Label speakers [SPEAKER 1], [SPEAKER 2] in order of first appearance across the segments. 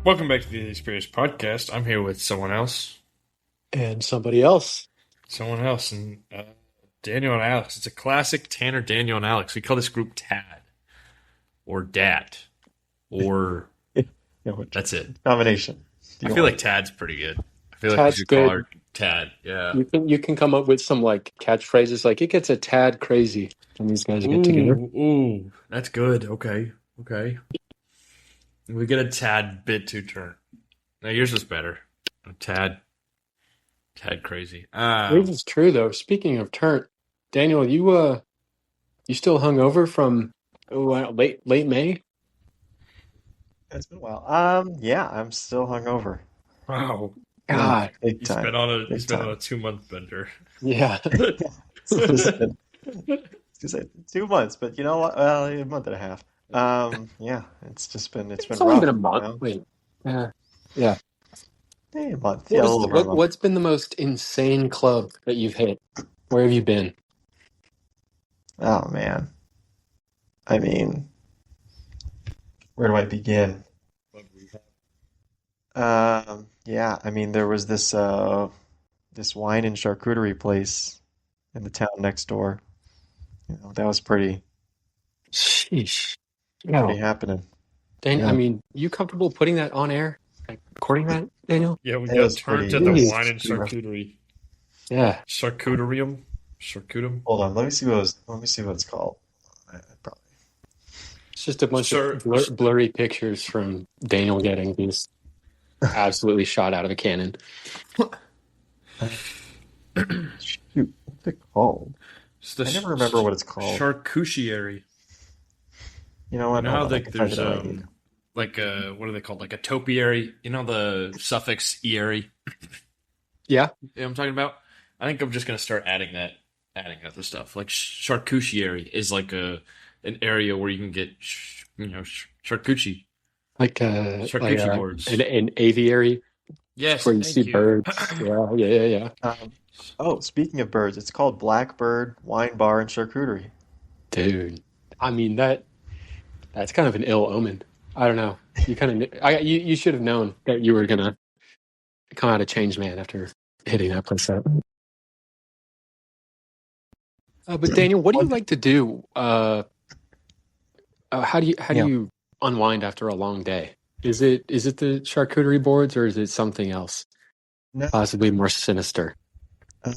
[SPEAKER 1] Welcome back to the Experience Podcast. I'm here with someone else.
[SPEAKER 2] And somebody else.
[SPEAKER 1] And Daniel and Alex. It's a classic Tanner, Daniel, and Alex. We call this group TAD or DAT or that's it.
[SPEAKER 3] Combination.
[SPEAKER 1] I feel like TAD's pretty good. I feel like we
[SPEAKER 2] Tad's
[SPEAKER 1] should call
[SPEAKER 2] good.
[SPEAKER 1] her TAD. Yeah.
[SPEAKER 2] You can come up with some like catchphrases like it gets a tad crazy when these guys get together.
[SPEAKER 1] Ooh, that's good. Okay. We get a tad bit too turn. Now yours was better. A tad crazy.
[SPEAKER 2] This is true though. Speaking of turnt, Daniel, you still hung over from late May?
[SPEAKER 3] It's been a while. Yeah, I'm still hungover.
[SPEAKER 1] Wow.
[SPEAKER 3] Yeah,
[SPEAKER 2] God,
[SPEAKER 3] big
[SPEAKER 1] He's
[SPEAKER 3] time.
[SPEAKER 1] been on a
[SPEAKER 3] Big time.
[SPEAKER 1] 2-month bender.
[SPEAKER 2] yeah.
[SPEAKER 3] It's been- it's gonna say 2 months, but you know what? Well, a month and a half. Yeah, it's been
[SPEAKER 2] It's only been a
[SPEAKER 3] rough,
[SPEAKER 2] month. Wait. Yeah.
[SPEAKER 3] Hey, a month.
[SPEAKER 2] What
[SPEAKER 3] Yeah, a
[SPEAKER 2] was
[SPEAKER 3] little over a month.
[SPEAKER 2] what's been the most insane club that you've hit? Where have you been?
[SPEAKER 3] Oh man. I mean, where do I begin? Yeah, I mean there was this wine and charcuterie place in the town next door. That was
[SPEAKER 2] Sheesh.
[SPEAKER 3] pretty
[SPEAKER 2] No.
[SPEAKER 3] happening.
[SPEAKER 2] Dan, I
[SPEAKER 3] Yeah.
[SPEAKER 2] mean, you comfortable putting that on air? Like recording that, Daniel?
[SPEAKER 1] Yeah, we
[SPEAKER 3] It
[SPEAKER 1] got
[SPEAKER 3] was
[SPEAKER 1] turned
[SPEAKER 3] pretty
[SPEAKER 1] at the
[SPEAKER 3] it was
[SPEAKER 1] wine and
[SPEAKER 3] pretty rough.
[SPEAKER 1] charcuterie.
[SPEAKER 2] Yeah.
[SPEAKER 1] Charcuterium? Charcutum?
[SPEAKER 3] Hold on, let me see what it's called. Probably.
[SPEAKER 2] It's just a bunch of
[SPEAKER 1] Sir,
[SPEAKER 2] blurry pictures from Daniel getting these absolutely shot out of a cannon.
[SPEAKER 3] Shoot, what's it called?
[SPEAKER 1] it's the
[SPEAKER 3] I never remember what it's called.
[SPEAKER 1] charcuterie.
[SPEAKER 3] You know
[SPEAKER 1] You
[SPEAKER 3] what?
[SPEAKER 1] know
[SPEAKER 3] Hold
[SPEAKER 1] how
[SPEAKER 3] on, I can find
[SPEAKER 1] there's
[SPEAKER 3] it right here.
[SPEAKER 1] what are they called? Like a topiary. You know the suffix eary?
[SPEAKER 2] Yeah.
[SPEAKER 1] You know what I'm talking about? I think I'm just gonna start adding other stuff. Like charcuterie is like an area where you can get charcuterie, charcuterie boards.
[SPEAKER 2] an aviary
[SPEAKER 1] Yes,
[SPEAKER 2] where you see
[SPEAKER 1] thank you.
[SPEAKER 2] birds. Yeah.
[SPEAKER 3] Um, oh, speaking of birds, it's called Blackbird Wine Bar and Charcuterie.
[SPEAKER 2] Dude, I mean that's kind of an ill omen. I don't know. You should have known that you were gonna come out a changed man after hitting that place up. But Daniel, what do you
[SPEAKER 3] One,
[SPEAKER 2] like to do? How do
[SPEAKER 3] yeah.
[SPEAKER 2] you unwind after a long day? Is it the charcuterie boards or is it something else,
[SPEAKER 3] No,
[SPEAKER 2] possibly more sinister?
[SPEAKER 3] uh,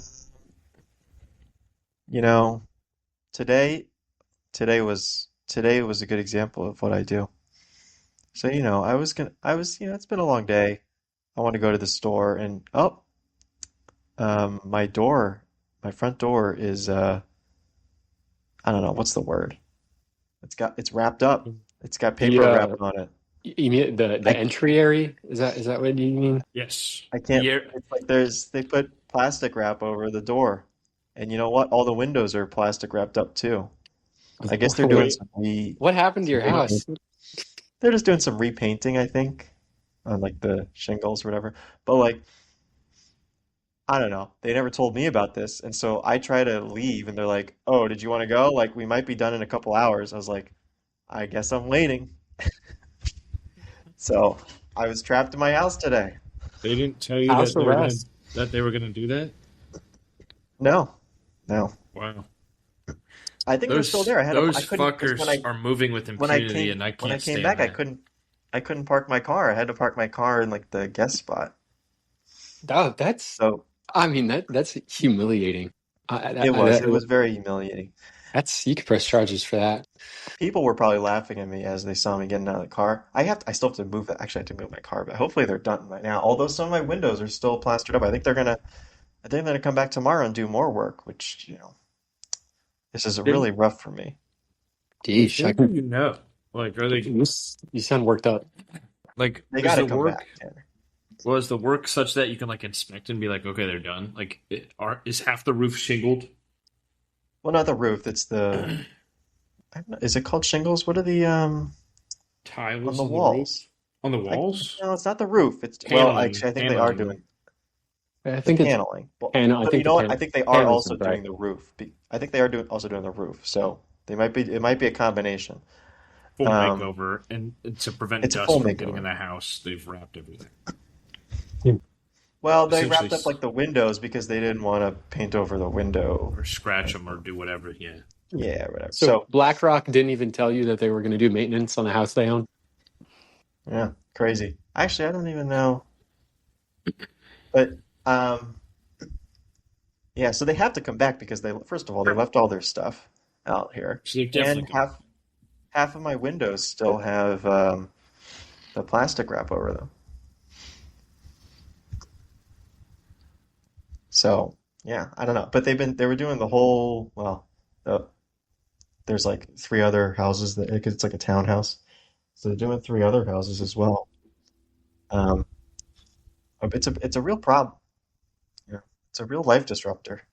[SPEAKER 3] you know, today today was a good example of what I do. So, it's been a long day. I want to go to the store and my front door is I don't know, what's the word? It's wrapped up. It's got
[SPEAKER 2] The
[SPEAKER 3] paper wrapped on it.
[SPEAKER 2] you mean the
[SPEAKER 3] I
[SPEAKER 2] entry area? Is that what you mean?
[SPEAKER 1] Yes.
[SPEAKER 3] I can't.
[SPEAKER 1] Yeah.
[SPEAKER 3] It's like they put plastic wrap over the door, and you know what? All the windows are plastic wrapped up too. I guess they're doing
[SPEAKER 2] Wait,
[SPEAKER 3] some re
[SPEAKER 2] what happened to
[SPEAKER 3] some
[SPEAKER 2] your
[SPEAKER 3] repaint.
[SPEAKER 2] house?
[SPEAKER 3] They're just doing some repainting, I think, on like the shingles or whatever. But like, I don't know. They never told me about this, and so I try to leave, and they're like, "Oh, did you want to go? Like, we might be done in a couple hours." I was like, "I guess I'm waiting." So I was trapped in my house today.
[SPEAKER 1] They didn't tell you
[SPEAKER 2] House arrest.
[SPEAKER 1] that they were gonna do that?
[SPEAKER 3] No, no.
[SPEAKER 1] Wow.
[SPEAKER 3] I think they're still there. I
[SPEAKER 1] Those
[SPEAKER 3] couldn't because
[SPEAKER 1] fuckers are moving with
[SPEAKER 3] when I
[SPEAKER 1] impunity,
[SPEAKER 3] came
[SPEAKER 1] and I
[SPEAKER 3] when I
[SPEAKER 1] can't
[SPEAKER 3] came
[SPEAKER 1] stand
[SPEAKER 3] back,
[SPEAKER 1] that.
[SPEAKER 3] I couldn't park my car. I had to park my car in like the guest spot.
[SPEAKER 2] That's
[SPEAKER 3] So
[SPEAKER 2] I mean that's humiliating.
[SPEAKER 3] it was very humiliating.
[SPEAKER 2] That's you could press charges for that.
[SPEAKER 3] People were probably laughing at me as they saw me getting out of the car. I still have to move that. Actually, I have to move my car, but hopefully they're done by now. Although some of my windows are still plastered up. I think they're gonna come back tomorrow and do more work, which, this is really
[SPEAKER 1] Didn't
[SPEAKER 3] rough for me.
[SPEAKER 2] Geesh, I
[SPEAKER 1] When
[SPEAKER 2] can.
[SPEAKER 1] do you know? Like, are they
[SPEAKER 2] You sound worked up.
[SPEAKER 1] like?
[SPEAKER 3] They
[SPEAKER 1] Is
[SPEAKER 3] got to
[SPEAKER 1] the
[SPEAKER 3] come
[SPEAKER 1] work
[SPEAKER 3] back, Tanner.
[SPEAKER 1] was the work such that you can like inspect and be like, okay, they're done. Like, is half the roof shingled?
[SPEAKER 3] Well, not the roof. It's the I don't know, is it called shingles? What are the on
[SPEAKER 1] Tiles
[SPEAKER 3] the
[SPEAKER 1] on the roof,
[SPEAKER 3] walls?
[SPEAKER 1] on the
[SPEAKER 3] I
[SPEAKER 1] walls,
[SPEAKER 3] No, it's not the roof. It's well,
[SPEAKER 1] paneling,
[SPEAKER 3] actually, I think they are
[SPEAKER 1] paneling.
[SPEAKER 3] doing
[SPEAKER 2] I
[SPEAKER 3] the
[SPEAKER 2] think it's
[SPEAKER 3] paneling. Well,
[SPEAKER 2] pan. I
[SPEAKER 3] but you
[SPEAKER 2] think the
[SPEAKER 3] know what? I think they are
[SPEAKER 2] panels
[SPEAKER 3] also
[SPEAKER 2] are right.
[SPEAKER 3] doing the roof. I think they are doing also doing the roof. So they might be it might be a combination.
[SPEAKER 1] full
[SPEAKER 3] Um,
[SPEAKER 1] makeover, and to prevent
[SPEAKER 3] it's a
[SPEAKER 1] dust
[SPEAKER 3] full
[SPEAKER 1] from getting in
[SPEAKER 3] makeover.
[SPEAKER 1] the house, they've wrapped everything.
[SPEAKER 3] Well, they
[SPEAKER 1] Essentially,
[SPEAKER 3] wrapped up like the windows because they didn't want to paint over the window.
[SPEAKER 1] or scratch them or do whatever. Yeah.
[SPEAKER 3] Yeah, whatever.
[SPEAKER 2] So
[SPEAKER 3] So,
[SPEAKER 2] BlackRock didn't even tell you that they were going to do maintenance on the house they own?
[SPEAKER 3] yeah, crazy. Actually, I don't even know. But um, yeah, so they have to come back because they, first of all, they left all their stuff out here,
[SPEAKER 1] So they're
[SPEAKER 3] and
[SPEAKER 1] definitely coming.
[SPEAKER 3] half of my windows still have the plastic wrap over them. So yeah, I don't know, but they were doing the whole the, there's like three other houses that it's like a townhouse, so they're doing three other houses as well. Um, it's a real problem. Yeah, it's a real life disruptor.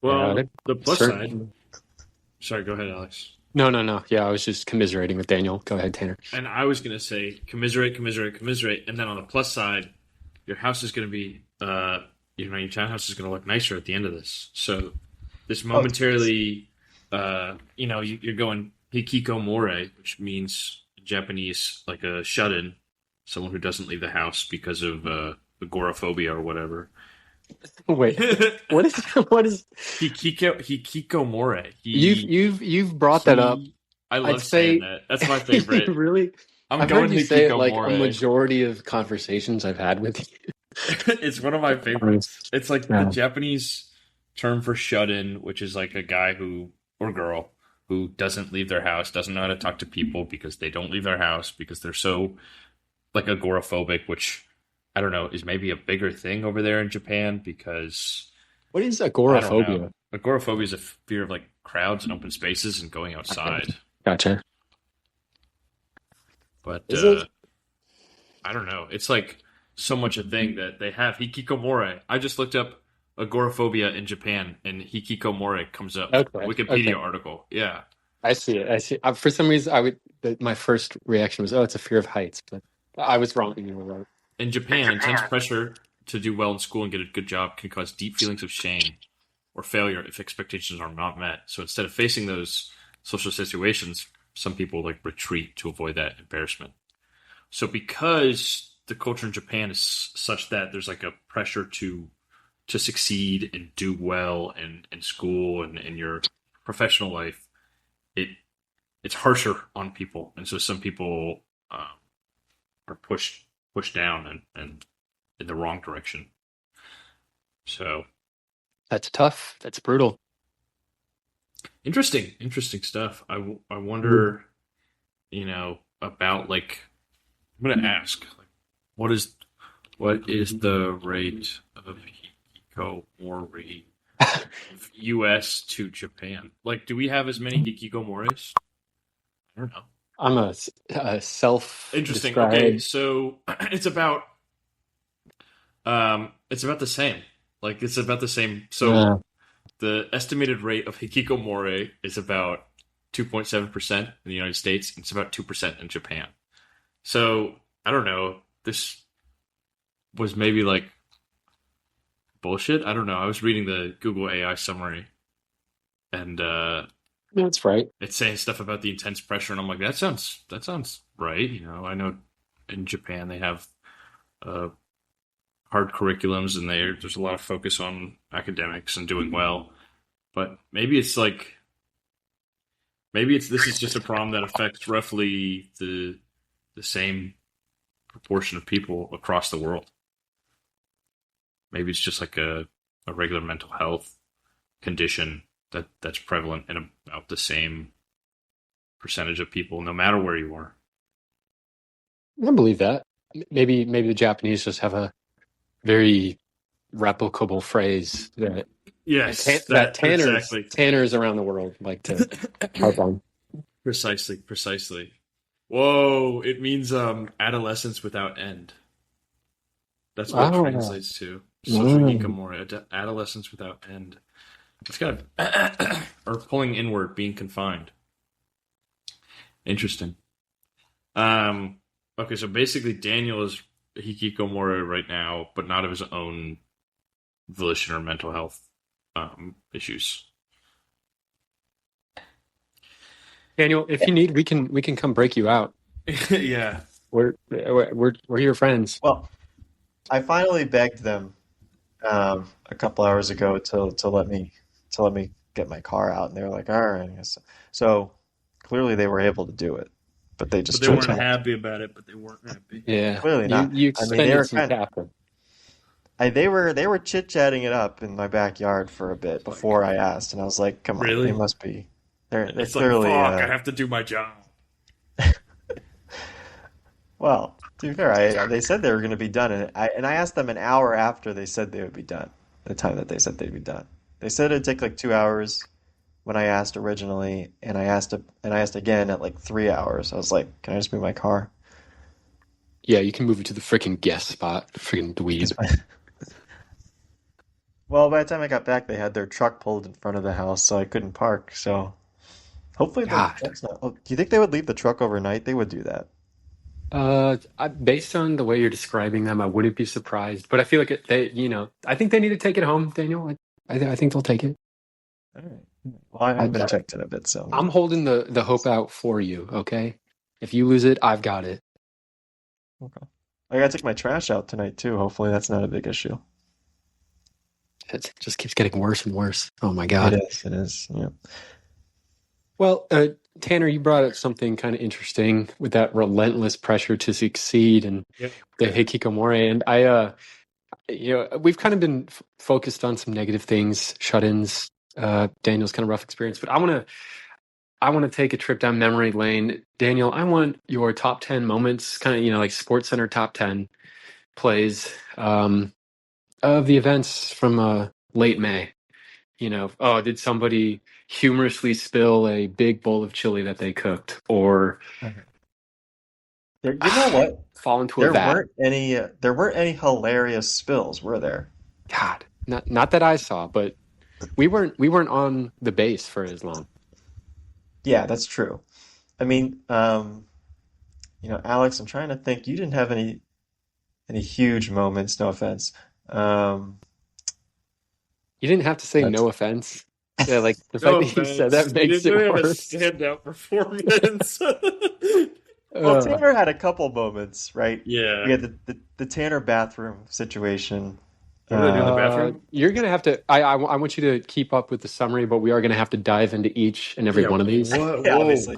[SPEAKER 2] Yeah,
[SPEAKER 1] Well, the plus side.
[SPEAKER 2] certainly.
[SPEAKER 1] Sorry, go ahead, Alex.
[SPEAKER 2] No. Yeah, I was just commiserating with Daniel. Go ahead, Tanner.
[SPEAKER 1] And I was gonna say commiserate, commiserate, commiserate, and then on the plus side, your house is gonna be, your townhouse is gonna look nicer at the end of this. So this
[SPEAKER 3] Oh,
[SPEAKER 1] momentarily, you're going hikikomori, which means in Japanese like a shut-in, someone who doesn't leave the house because of agoraphobia or whatever.
[SPEAKER 2] Wait, what is what is
[SPEAKER 1] Hikikomori.
[SPEAKER 2] you've brought that up?
[SPEAKER 1] I
[SPEAKER 2] I'd
[SPEAKER 1] love saying
[SPEAKER 2] say
[SPEAKER 1] that. That's my favorite.
[SPEAKER 2] really.
[SPEAKER 1] I'm
[SPEAKER 2] I've heard
[SPEAKER 1] going
[SPEAKER 2] you say it like a
[SPEAKER 1] hikikomori.
[SPEAKER 2] majority of conversations I've had with you.
[SPEAKER 1] It's one of my favorites. It's like the
[SPEAKER 2] Yeah.
[SPEAKER 1] Japanese term for shut-in, which is like a guy who or girl who doesn't leave their house, doesn't know how to talk to people because they don't leave their house because they're so like agoraphobic, which I don't know is maybe a bigger thing over there in Japan because
[SPEAKER 2] What is
[SPEAKER 1] I don't know.
[SPEAKER 2] agoraphobia?
[SPEAKER 1] Agoraphobia is a fear of like crowds and open spaces and going outside.
[SPEAKER 2] Gotcha.
[SPEAKER 1] But
[SPEAKER 2] Is it?
[SPEAKER 1] I don't know. It's like so much a thing that they have hikikomori. I just looked up agoraphobia in Japan, and hikikomori comes up.
[SPEAKER 2] Okay.
[SPEAKER 1] Wikipedia
[SPEAKER 2] Okay.
[SPEAKER 1] article. Yeah,
[SPEAKER 2] I see it. I see. For some reason, my first reaction was, oh, it's a fear of heights, but I was wrong. You were right.
[SPEAKER 1] in Japan, intense pressure to do well in school and get a good job can cause deep feelings of shame or failure if expectations are not met. So instead of facing those social situations, some people like retreat to avoid that embarrassment. So because the culture in Japan is such that there's like a pressure to succeed and do well in school and in your professional life, it it's harsher on people, and so some people are pushed down and in the wrong direction. So
[SPEAKER 2] That's tough. That's brutal.
[SPEAKER 1] interesting stuff. I wonder, about like I'm gonna ask like what is the rate of hikikomori U.S. to Japan? Like, do we have as many hikikomoris? I don't know.
[SPEAKER 2] I'm a
[SPEAKER 1] Interesting. Okay,
[SPEAKER 2] self-described.
[SPEAKER 1] so it's about the same. Like, it's about the same. So
[SPEAKER 2] Yeah.
[SPEAKER 1] the estimated rate of hikikomori is about 2.7% in the United States, and it's about 2% in Japan. So I don't know. This was maybe like bullshit. I don't know. I was reading the Google AI summary, and
[SPEAKER 2] That's right.
[SPEAKER 1] it's saying stuff about the intense pressure, and I'm like, that sounds right. I know in Japan they have uh, hard curriculums, and there's a lot of focus on academics and doing well. But maybe it's this is just a problem that affects roughly the same proportion of people across the world. Maybe it's just like a regular mental health condition that's prevalent in about the same percentage of people, no matter where you are.
[SPEAKER 2] I believe that. Maybe the Japanese just have a very replicable phrase
[SPEAKER 1] Yes,
[SPEAKER 2] that
[SPEAKER 1] that exactly.
[SPEAKER 2] tanners around the world like to harp on.
[SPEAKER 1] Precisely. Whoa, it means adolescence without end. That's what it
[SPEAKER 2] Oh,
[SPEAKER 1] translates to. Social
[SPEAKER 2] mm.
[SPEAKER 1] hikikomori, adolescence without end. It's kind of or pulling inward, being confined. Interesting. Okay, so basically Daniel is hikikomori right now, but not of his own volition or mental health issues.
[SPEAKER 2] Daniel, if you need, we can come break you out.
[SPEAKER 1] Yeah.
[SPEAKER 2] We're your friends.
[SPEAKER 3] Well, I finally begged them a couple hours ago to let me get my car out, and they were like, "All right." I guess. So clearly they were able to do it, but they
[SPEAKER 1] But
[SPEAKER 3] just
[SPEAKER 1] they
[SPEAKER 3] chose
[SPEAKER 1] weren't
[SPEAKER 3] not to.
[SPEAKER 1] happy about it, but they weren't happy.
[SPEAKER 2] Yeah,
[SPEAKER 3] Clearly not.
[SPEAKER 2] you
[SPEAKER 3] I mean, they
[SPEAKER 2] expended
[SPEAKER 3] were
[SPEAKER 2] some
[SPEAKER 3] kind of,
[SPEAKER 2] capital.
[SPEAKER 3] they were chit-chatting it up in my backyard for a bit before I asked, and I was like, "Come on, they
[SPEAKER 1] Really?
[SPEAKER 3] must be. They're
[SPEAKER 1] It's like,
[SPEAKER 3] clearly
[SPEAKER 1] fuck, I have to do my job.
[SPEAKER 3] well." To be fair, they said they were going to be done, and I asked them an hour after they said they would be done. The time that they said they'd be done, they said it'd take like 2 hours when I asked originally, and I asked again at like 3 hours. I was like, "Can I just move my car?"
[SPEAKER 2] Yeah, you can move it to the freaking guest spot. Freaking dweeb.
[SPEAKER 3] Because well, by the time I got back, they had their truck pulled in front of the house, so I couldn't park. So hopefully the
[SPEAKER 2] God.
[SPEAKER 3] truck's not. Oh, do you think they would leave the truck overnight? They would do that.
[SPEAKER 2] Based on the way you're describing them, I wouldn't be surprised. But I feel like I think they need to take it home, Daniel. I think they'll take it.
[SPEAKER 3] All right. Well, I
[SPEAKER 2] I,
[SPEAKER 3] haven't checked in a bit, so
[SPEAKER 2] I'm holding the hope out for you. Okay, if you lose it, I've got it.
[SPEAKER 3] okay. I gotta take my trash out tonight too. Hopefully that's not a big issue.
[SPEAKER 2] It just keeps getting worse and worse. Oh my
[SPEAKER 3] It
[SPEAKER 2] God.
[SPEAKER 3] is. It is. Yeah.
[SPEAKER 2] Well, Tanner, you brought up something kind of interesting with that relentless pressure to succeed and
[SPEAKER 1] Yep.
[SPEAKER 2] the Hikikomori. And we've kind of been focused on some negative things, shut-ins, Daniel's kind of rough experience. But I want to take a trip down memory lane. Daniel, I want your top 10 moments, kind of, like Sports Center top 10 plays of the events from late May. Did somebody humorously spill a big bowl of chili that they cooked, or
[SPEAKER 3] Okay. You know what?
[SPEAKER 2] fall into a
[SPEAKER 3] There
[SPEAKER 2] vat?
[SPEAKER 3] weren't any. There weren't any hilarious spills, were there?
[SPEAKER 2] God, not that I saw, but we weren't on the base for as long.
[SPEAKER 3] Yeah, that's true. I mean, Alex, I'm trying to think. You didn't have any huge moments, no offense. Um,
[SPEAKER 2] You didn't have to say
[SPEAKER 3] that's
[SPEAKER 2] no offense. Yeah, like the fact
[SPEAKER 1] No
[SPEAKER 2] that you said that
[SPEAKER 1] offense. You
[SPEAKER 2] makes
[SPEAKER 1] didn't
[SPEAKER 2] it
[SPEAKER 1] really have a
[SPEAKER 2] worse.
[SPEAKER 1] standout performance.
[SPEAKER 3] well,
[SPEAKER 2] Uh,
[SPEAKER 3] Tanner had a couple moments, right? We
[SPEAKER 1] Yeah.
[SPEAKER 3] had the Tanner bathroom situation.
[SPEAKER 1] What did I do in the
[SPEAKER 3] Um,
[SPEAKER 1] bathroom?
[SPEAKER 2] you're gonna have to. I want you to keep up with the summary, but we are gonna have to dive into each and every
[SPEAKER 1] Yeah,
[SPEAKER 2] one of these
[SPEAKER 1] what?
[SPEAKER 3] yeah,
[SPEAKER 1] Whoa.
[SPEAKER 3] obviously.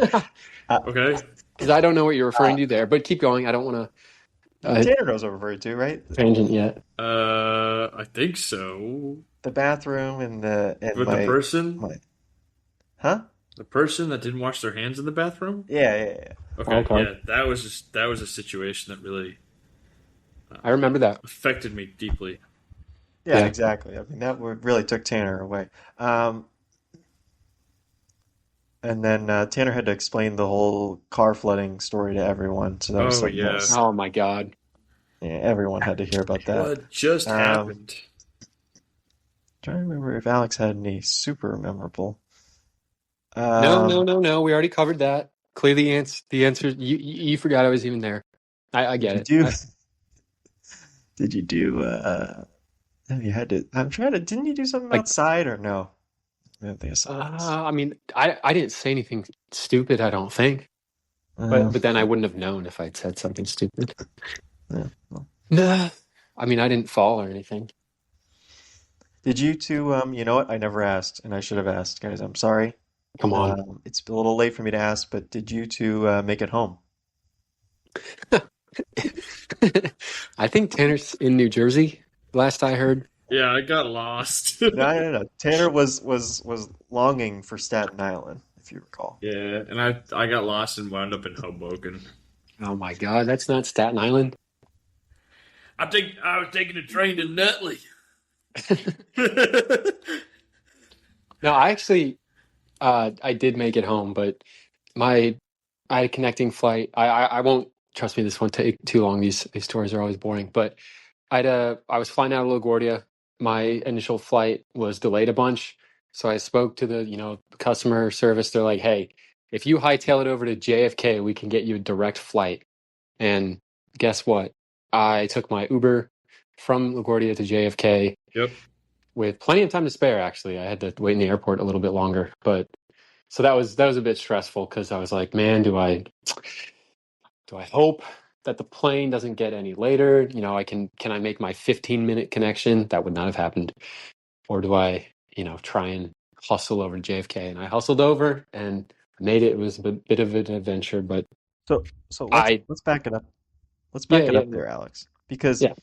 [SPEAKER 3] Uh,
[SPEAKER 1] Okay.
[SPEAKER 2] because I don't know what you're
[SPEAKER 3] uh,
[SPEAKER 2] referring to there. But keep going. I don't want to
[SPEAKER 3] Tanner knows what I'm referring to, right?
[SPEAKER 2] tangent yet.
[SPEAKER 1] I think so.
[SPEAKER 3] The bathroom and
[SPEAKER 1] With the
[SPEAKER 3] my
[SPEAKER 1] person,
[SPEAKER 3] my huh?
[SPEAKER 1] the person that didn't wash their hands in the bathroom.
[SPEAKER 3] Yeah, yeah, yeah.
[SPEAKER 1] Okay,
[SPEAKER 2] Okay,
[SPEAKER 1] yeah, that was a situation that really
[SPEAKER 2] I remember that.
[SPEAKER 1] affected me deeply.
[SPEAKER 3] Yeah,
[SPEAKER 2] Yeah.
[SPEAKER 3] exactly. I mean, really took Tanner away. Um, and then Tanner had to explain the whole car flooding story to everyone, so that was
[SPEAKER 1] Oh
[SPEAKER 3] something
[SPEAKER 1] yeah,
[SPEAKER 3] else.
[SPEAKER 2] Oh my God.
[SPEAKER 3] Yeah, everyone had to hear about that.
[SPEAKER 1] what just
[SPEAKER 3] Um,
[SPEAKER 1] happened?
[SPEAKER 3] trying to remember if Alex had any super memorable.
[SPEAKER 2] No, no,
[SPEAKER 3] Um,
[SPEAKER 2] no, no. We already covered that. Clearly, the answer. You forgot I was even there. I
[SPEAKER 3] did
[SPEAKER 2] get
[SPEAKER 3] you
[SPEAKER 2] it.
[SPEAKER 3] do? Did you do? You had to. I'm trying to. Didn't you do something
[SPEAKER 2] Like,
[SPEAKER 3] outside or no? I don't think I saw this.
[SPEAKER 2] I mean, I didn't say anything stupid. I don't think.
[SPEAKER 3] Uh,
[SPEAKER 2] But then I wouldn't have known if I'd said something stupid.
[SPEAKER 3] yeah, well.
[SPEAKER 2] Nah. I mean, I didn't fall or anything.
[SPEAKER 3] Did you two? You know what? I never asked, and I should have asked, guys. I'm sorry.
[SPEAKER 2] Come on.
[SPEAKER 3] It's a little late for me to ask, but did you two make it home?
[SPEAKER 2] I think Tanner's in New Jersey, last I heard.
[SPEAKER 1] Yeah, I got lost.
[SPEAKER 3] No, no, no. Tanner was longing for Staten Island, if you recall.
[SPEAKER 1] Yeah, and I got lost and wound up in Hoboken.
[SPEAKER 2] Oh my God, that's not Staten Island.
[SPEAKER 1] I was taking a train to Nutley.
[SPEAKER 2] No, I actually, I did make it home, but my I had a connecting flight. I won't, trust me, this won't take too long. These stories are always boring, but I was flying out of LaGuardia. My initial flight was delayed a bunch, so I spoke to the customer service. They're like, "Hey, if you hightail it over to JFK, we can get you a direct flight." And guess what? I took my Uber from LaGuardia to JFK
[SPEAKER 1] Yep.
[SPEAKER 2] with plenty of time to spare. Actually, I had to wait in the airport a little bit longer, but So that was a bit stressful because I was like, man, do I hope that the plane doesn't get any later? Can I make my 15-minute connection? That would not have happened. Or do I, try and hustle over to JFK? And I hustled over and made it. It was a bit of an adventure, but
[SPEAKER 3] So let's
[SPEAKER 2] I,
[SPEAKER 3] let's back it up. Let's
[SPEAKER 2] yeah,
[SPEAKER 3] back it
[SPEAKER 2] yeah,
[SPEAKER 3] up there, Alex, because
[SPEAKER 2] yeah.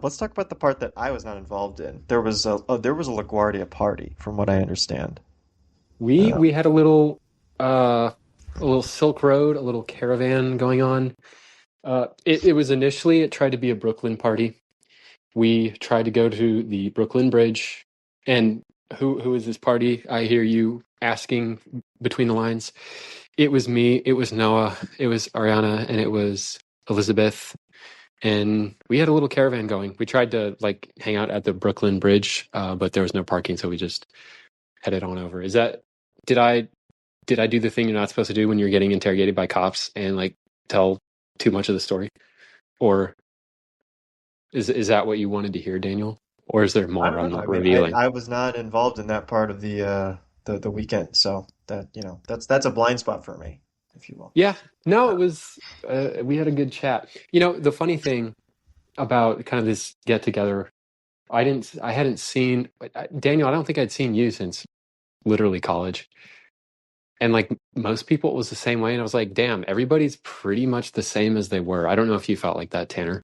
[SPEAKER 3] let's talk about the part that I was not involved in. There was a LaGuardia party, from what I understand.
[SPEAKER 2] We
[SPEAKER 3] Uh,
[SPEAKER 2] we had a little Silk Road, a little caravan going on. It was initially it tried to be a Brooklyn party. We tried to go to the Brooklyn Bridge, and who is this party? I hear you asking between the lines. It was me, it was Noah, it was Ariana, and it was Elizabeth. And we had a little caravan going. We tried to like hang out at the Brooklyn Bridge, but there was no parking, so we just headed on over. Did I did I do the thing you're not supposed to do when you're getting interrogated by cops and like tell too much of the story? Or is that what you wanted to hear, Daniel? Or is there
[SPEAKER 3] I
[SPEAKER 2] more
[SPEAKER 3] don't
[SPEAKER 2] I'm
[SPEAKER 3] know. I
[SPEAKER 2] not
[SPEAKER 3] mean, I
[SPEAKER 2] revealing?
[SPEAKER 3] I was not involved in that part of the weekend, so that's a blind spot for me, if you will.
[SPEAKER 2] Yeah, no,
[SPEAKER 3] Uh,
[SPEAKER 2] it was we had a good chat. The funny thing about kind of this get together, I hadn't seen Daniel, I don't think I'd seen you since literally college. And like most people, it was the same way. And I was like, damn, everybody's pretty much the same as they were. I don't know if you felt like that, Tanner.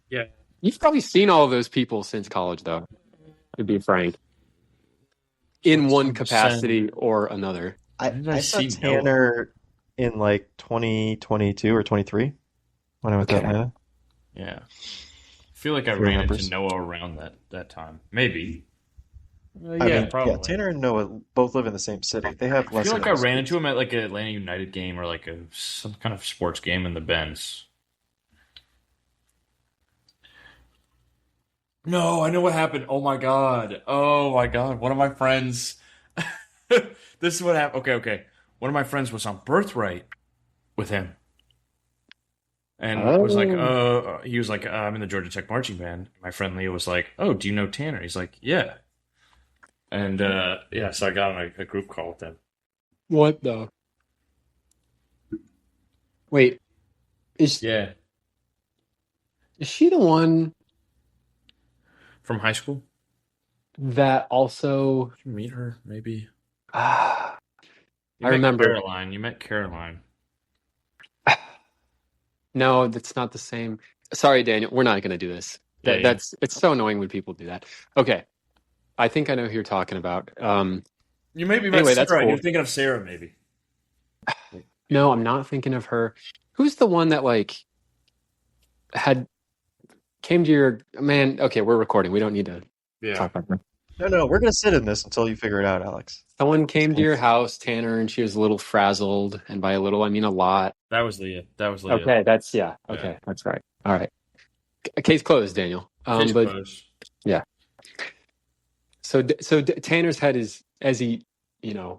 [SPEAKER 1] Yeah.
[SPEAKER 2] You've probably seen all of those people since college, though, to be frank, in
[SPEAKER 1] Last
[SPEAKER 2] one
[SPEAKER 1] time I sent,
[SPEAKER 2] capacity or another.
[SPEAKER 3] I
[SPEAKER 1] when did I
[SPEAKER 3] I saw
[SPEAKER 1] see Noah?
[SPEAKER 3] Tanner in like 2022 or 23 when I went to
[SPEAKER 2] Okay.
[SPEAKER 3] Atlanta,
[SPEAKER 1] Yeah. I feel like I
[SPEAKER 3] if he
[SPEAKER 1] ran into
[SPEAKER 3] remembers.
[SPEAKER 1] Noah around that time. Maybe.
[SPEAKER 3] I
[SPEAKER 1] Yeah,
[SPEAKER 3] mean, yeah,
[SPEAKER 1] probably.
[SPEAKER 3] Tanner and Noah both live in the same city. They have
[SPEAKER 1] I feel
[SPEAKER 3] less
[SPEAKER 1] like I
[SPEAKER 3] amount of
[SPEAKER 1] ran into
[SPEAKER 3] space.
[SPEAKER 1] him at like an Atlanta United game or like some kind of sports game in the Benz. No, I know what happened. Oh my god. Oh my god. One of my friends. This is what happened. Okay, okay. One of my friends was on Birthright with him and was like,
[SPEAKER 2] Oh,
[SPEAKER 1] he was like, I'm in the Georgia Tech marching band. My friend Leo was like, oh, do you know Tanner? He's like, yeah. And yeah, so I got on a group call with them.
[SPEAKER 2] what the? Wait, is
[SPEAKER 1] Yeah,
[SPEAKER 2] is she the one
[SPEAKER 1] from high school.
[SPEAKER 2] that also?
[SPEAKER 1] Did you meet her? Maybe
[SPEAKER 2] Ah,
[SPEAKER 1] you
[SPEAKER 2] I
[SPEAKER 1] met
[SPEAKER 2] remember.
[SPEAKER 1] Caroline. You met Caroline.
[SPEAKER 2] No, that's not the same. Sorry, Daniel. We're not going to do this.
[SPEAKER 1] Yeah, yeah.
[SPEAKER 2] It's so annoying when people do that. Okay, I think I know who you're talking about.
[SPEAKER 1] You maybe met
[SPEAKER 2] Anyway, that's
[SPEAKER 1] Sarah. You're
[SPEAKER 2] cool.
[SPEAKER 1] thinking of Sarah, maybe.
[SPEAKER 2] No, I'm not thinking of her. Who's the one that like had came to your man? Okay, we're recording. We don't need to
[SPEAKER 1] Yeah,
[SPEAKER 2] talk about that.
[SPEAKER 3] No, no, we're gonna sit in this until you figure it out, Alex.
[SPEAKER 2] Someone
[SPEAKER 3] It's
[SPEAKER 2] came to
[SPEAKER 3] cool.
[SPEAKER 2] your house, Tanner, and she was a little frazzled, and by a little I mean a lot.
[SPEAKER 1] that was Leah. That was Leah.
[SPEAKER 2] Okay, that's yeah.
[SPEAKER 1] Yeah.
[SPEAKER 2] Okay, that's right. All right. Case closed, Daniel.
[SPEAKER 1] Case
[SPEAKER 2] But
[SPEAKER 1] closed.
[SPEAKER 2] yeah. So Tanner's head is as he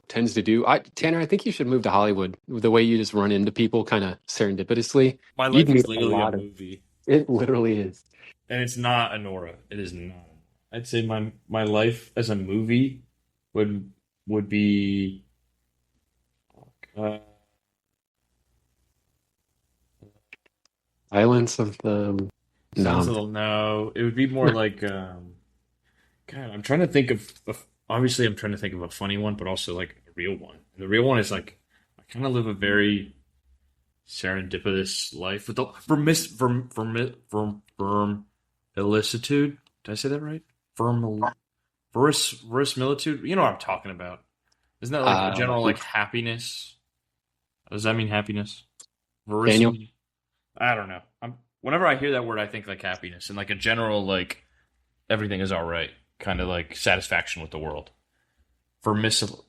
[SPEAKER 2] tends to do. Tanner, I think you should move to Hollywood. The way you just run into people kind of serendipitously,
[SPEAKER 1] My
[SPEAKER 2] you'd
[SPEAKER 1] life
[SPEAKER 2] meet
[SPEAKER 1] is
[SPEAKER 2] a
[SPEAKER 1] literally a
[SPEAKER 2] lot of.
[SPEAKER 1] movie,
[SPEAKER 2] It literally is.
[SPEAKER 1] and it's not Honora. It is not. I'd say my life as a movie would would be uh,
[SPEAKER 2] Silence of the
[SPEAKER 1] sounds a
[SPEAKER 2] no.
[SPEAKER 1] little no. It would be more like God. I'm trying to think of obviously I'm trying to think of a funny one, but also like a real one. And the real one is like I kind of live a very serendipitous life with the firm illicitude. Did I say that right? Firm verisimilitude. You know what I'm talking about. Isn't that like a general like
[SPEAKER 2] Oof.
[SPEAKER 1] happiness? Does that mean happiness?
[SPEAKER 2] Daniel,
[SPEAKER 1] Verisim. I don't know. Whenever I hear that word, I think like happiness and like a general like everything is all right, kind of like satisfaction with the world.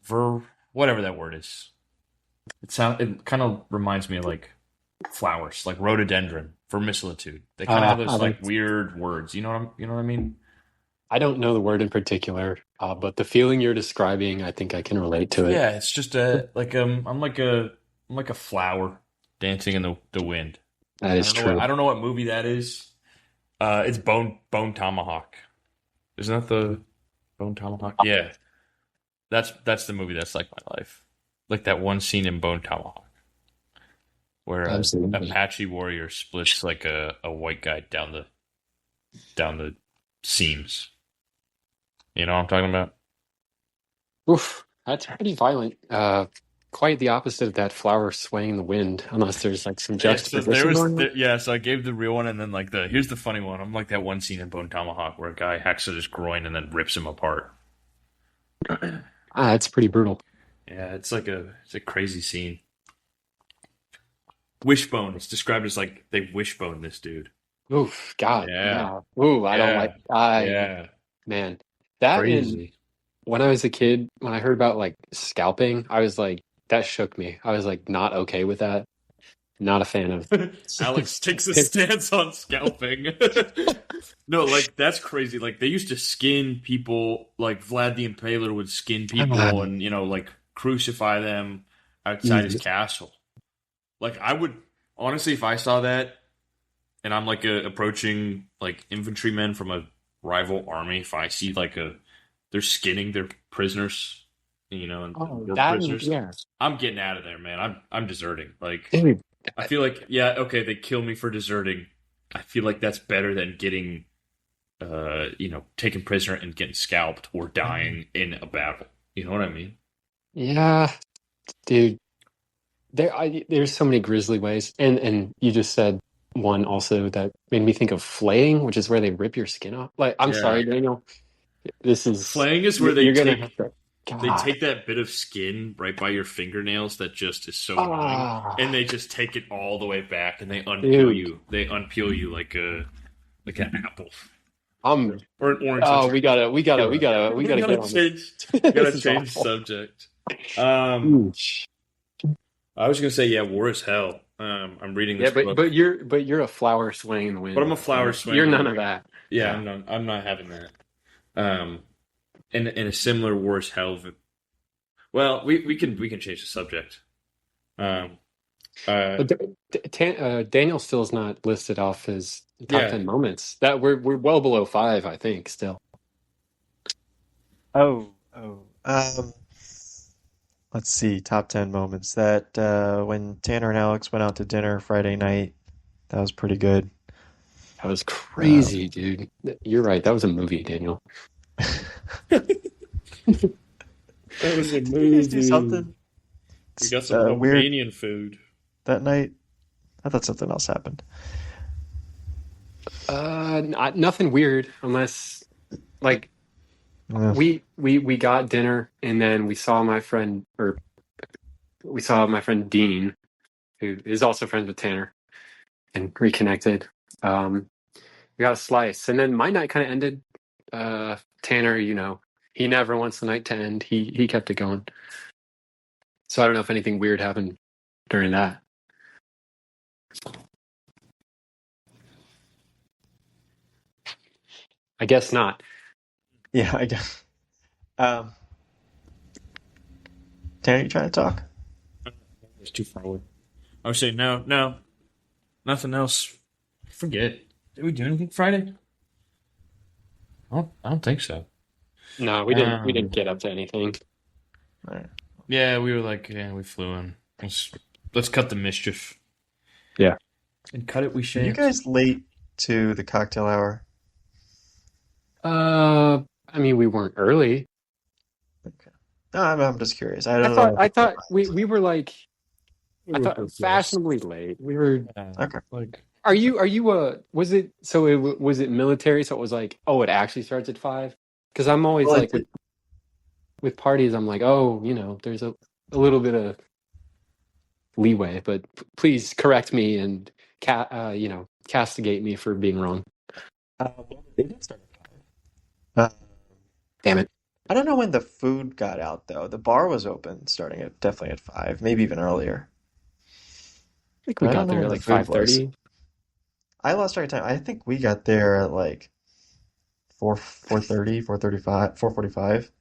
[SPEAKER 1] For whatever that word is. It kind of reminds me of like flowers, like rhododendron, vermicelitude. They kind of have
[SPEAKER 2] I
[SPEAKER 1] those
[SPEAKER 2] like.
[SPEAKER 1] like weird words. You know what I mean?
[SPEAKER 2] I don't know the word in particular, but the feeling you're describing, I think I can relate to it.
[SPEAKER 1] Yeah, it's just I'm like a flower dancing in the wind.
[SPEAKER 2] That is
[SPEAKER 1] I
[SPEAKER 2] true.
[SPEAKER 1] don't know what movie that is. It's Bone Tomahawk. Isn't that the Bone Tomahawk? Yeah. That's the movie that's like my life. like that one scene in Bone Tomahawk where a
[SPEAKER 2] Absolutely.
[SPEAKER 1] Apache warrior splits like a white guy down the seams. You know what I'm talking about?
[SPEAKER 2] Oof, that's pretty violent. Quite the opposite of that flower swaying in the wind, unless there's like some
[SPEAKER 1] Yeah, so there
[SPEAKER 2] juxtaposition
[SPEAKER 1] was
[SPEAKER 2] going on.
[SPEAKER 1] yeah, so I gave the real one and then like the here's the funny one. I'm like that one scene in Bone Tomahawk where a guy hacks at his groin and then rips him apart.
[SPEAKER 2] Ah, that's pretty brutal.
[SPEAKER 1] Yeah, it's a crazy scene. Wishbone. It's described as like they wishbone this dude.
[SPEAKER 2] Oof, God,
[SPEAKER 1] Yeah,
[SPEAKER 2] yeah. Ooh, I don't like.
[SPEAKER 1] yeah,
[SPEAKER 2] I
[SPEAKER 1] yeah.
[SPEAKER 2] man, that and
[SPEAKER 1] Crazy.
[SPEAKER 2] when I was a kid, when I heard about like scalping, I was like, that shook me. I was like, not okay with that. Not a fan of.
[SPEAKER 1] Alex takes a stance on scalping. No, like that's crazy. Like they used to skin people, like Vlad the Impaler would skin people and like crucify them outside his
[SPEAKER 2] Jesus.
[SPEAKER 1] castle. Like I would honestly, if I saw that and I'm like approaching like infantrymen from a rival army, if I see like they're skinning their prisoners, and
[SPEAKER 2] Oh,
[SPEAKER 1] war
[SPEAKER 2] that
[SPEAKER 1] prisoners,
[SPEAKER 2] yeah,
[SPEAKER 1] I'm getting out of there, man. I'm deserting. Like
[SPEAKER 2] dude.
[SPEAKER 1] I feel like, yeah, okay, they kill me for deserting. I feel like that's better than getting, taken prisoner and getting scalped or dying in a battle. You know what I mean?
[SPEAKER 2] Yeah, dude. There's so many grisly ways, and you just said one also that made me think of flaying, which is where they rip your skin off. Like, I'm
[SPEAKER 1] Yeah.
[SPEAKER 2] sorry, Daniel. This is
[SPEAKER 1] Flaying is where
[SPEAKER 2] you're gonna have to.
[SPEAKER 1] they
[SPEAKER 2] God.
[SPEAKER 1] take that bit of skin right by your fingernails that just is so annoying,
[SPEAKER 2] Ah,
[SPEAKER 1] and they just take it all the way back and they unpeel
[SPEAKER 2] dude.
[SPEAKER 1] you. They unpeel you like an apple
[SPEAKER 2] I'm.
[SPEAKER 1] or an orange. I'm
[SPEAKER 2] Oh,
[SPEAKER 1] trying
[SPEAKER 2] we
[SPEAKER 1] to
[SPEAKER 2] gotta, we gotta,
[SPEAKER 1] peel
[SPEAKER 2] we
[SPEAKER 1] it.
[SPEAKER 2] gotta, we
[SPEAKER 1] We
[SPEAKER 2] gotta
[SPEAKER 1] gotta
[SPEAKER 2] get on this.
[SPEAKER 1] change.
[SPEAKER 2] This
[SPEAKER 1] Gotta
[SPEAKER 2] is
[SPEAKER 1] change the
[SPEAKER 2] awful.
[SPEAKER 1] subject.
[SPEAKER 2] Oosh.
[SPEAKER 1] I was gonna say, yeah, war is hell. I'm reading
[SPEAKER 2] Yeah,
[SPEAKER 1] this book,
[SPEAKER 2] but you're a flower swaying in the
[SPEAKER 1] but
[SPEAKER 2] wind.
[SPEAKER 1] I'm a flower
[SPEAKER 2] You're
[SPEAKER 1] swinging.
[SPEAKER 2] none of that.
[SPEAKER 1] Yeah,
[SPEAKER 2] Yeah.
[SPEAKER 1] I'm not having that. Um, in a similar war is hell. Well, we can change the subject. Um, uh,
[SPEAKER 2] But Daniel still's not listed off his top
[SPEAKER 1] yeah,
[SPEAKER 2] 10 moments. That we're well below five, I think, still.
[SPEAKER 3] Oh. Let's see, top 10 moments. That when Tanner and Alex went out to dinner Friday night, that was pretty good.
[SPEAKER 2] That was
[SPEAKER 3] Um,
[SPEAKER 2] crazy, dude. You're right. That was a movie, Daniel.
[SPEAKER 1] that was a
[SPEAKER 3] did you guys do
[SPEAKER 1] movie.
[SPEAKER 3] something
[SPEAKER 1] We got some
[SPEAKER 3] weird
[SPEAKER 1] Romanian food.
[SPEAKER 3] that night? I thought something else happened.
[SPEAKER 2] Nothing weird, unless like
[SPEAKER 3] Yeah.
[SPEAKER 2] we got dinner and then we saw my friend Dean, who is also friends with Tanner, and reconnected. We got a slice, and then my night kind of ended. Tanner, he never wants the night to end. He kept it going. So I don't know if anything weird happened during that. I guess not.
[SPEAKER 3] Yeah, I guess. Um, Tanner, you trying to talk?
[SPEAKER 1] It's too far away. I would say no, nothing else. Forget. Did we do anything Friday? I don't think so.
[SPEAKER 2] No, we didn't get up to anything.
[SPEAKER 3] All right.
[SPEAKER 1] Yeah, we were like, yeah, we flew in. Let's cut the mischief.
[SPEAKER 2] Yeah.
[SPEAKER 1] And cut it we
[SPEAKER 3] Were you
[SPEAKER 1] shan't.
[SPEAKER 3] guys late to the cocktail hour?
[SPEAKER 2] I mean, we weren't early.
[SPEAKER 3] Okay. No, I'm just curious. I
[SPEAKER 2] I
[SPEAKER 3] don't
[SPEAKER 2] thought
[SPEAKER 3] know.
[SPEAKER 2] I thought we were like
[SPEAKER 1] We
[SPEAKER 2] I
[SPEAKER 1] were
[SPEAKER 2] thought
[SPEAKER 1] pretty close.
[SPEAKER 2] fashionably late. We were.
[SPEAKER 3] Okay.
[SPEAKER 1] Like
[SPEAKER 2] Are you was it so was it military? So it was like, oh, it actually starts at 5? Because I'm always
[SPEAKER 3] Well,
[SPEAKER 2] like with parties, I'm like, oh, there's a little bit of leeway, but please correct me and castigate me for being wrong.
[SPEAKER 3] they did start at 5.
[SPEAKER 2] Damn it.
[SPEAKER 3] I don't know when the food got out though. The bar was open starting at definitely at 5, maybe even earlier.
[SPEAKER 2] I think we
[SPEAKER 3] But I don't
[SPEAKER 2] got
[SPEAKER 3] know
[SPEAKER 2] there at
[SPEAKER 3] when the
[SPEAKER 2] like
[SPEAKER 3] food was.
[SPEAKER 2] 5:30.
[SPEAKER 3] I lost track of time. I think we got there at like 4:30, 4:35, 4:45.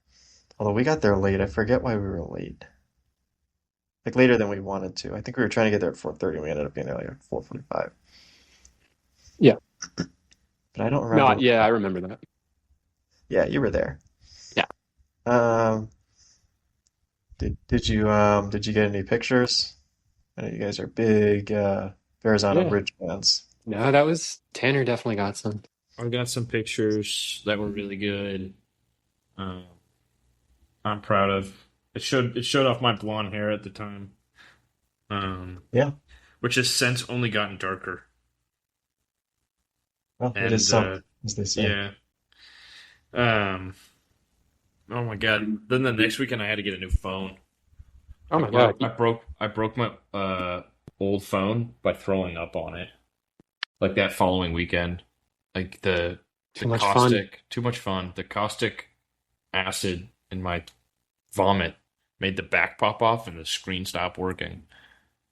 [SPEAKER 3] Although we got there late. I forget why we were late. Like later than we wanted to. I think we were trying to get there at 4:30 and we ended up getting there like at 4:45.
[SPEAKER 2] Yeah.
[SPEAKER 3] But I don't
[SPEAKER 2] No,
[SPEAKER 3] remember.
[SPEAKER 2] yeah, I remember that.
[SPEAKER 3] Yeah, you were there.
[SPEAKER 2] Yeah.
[SPEAKER 3] Um, did you get any pictures? I know you guys are big Verrazano
[SPEAKER 2] Yeah.
[SPEAKER 3] Bridge fans.
[SPEAKER 2] No, that was Tanner definitely got some.
[SPEAKER 1] I got some pictures that were really good. Um, I'm proud of. It showed off my blonde hair at the time, um,
[SPEAKER 3] Yeah,
[SPEAKER 1] which has since only gotten darker.
[SPEAKER 3] well, it is
[SPEAKER 1] And
[SPEAKER 3] summer, as they say.
[SPEAKER 1] yeah, um, oh my God! Then the next weekend I had to get a new phone.
[SPEAKER 2] Oh
[SPEAKER 1] I
[SPEAKER 2] my God.
[SPEAKER 1] broke I broke I broke my old phone by throwing up on it. Like that following weekend, like the
[SPEAKER 2] Too much fun.
[SPEAKER 1] caustic, too much fun. The caustic acid in my vomit made the back pop off and the screen stop working.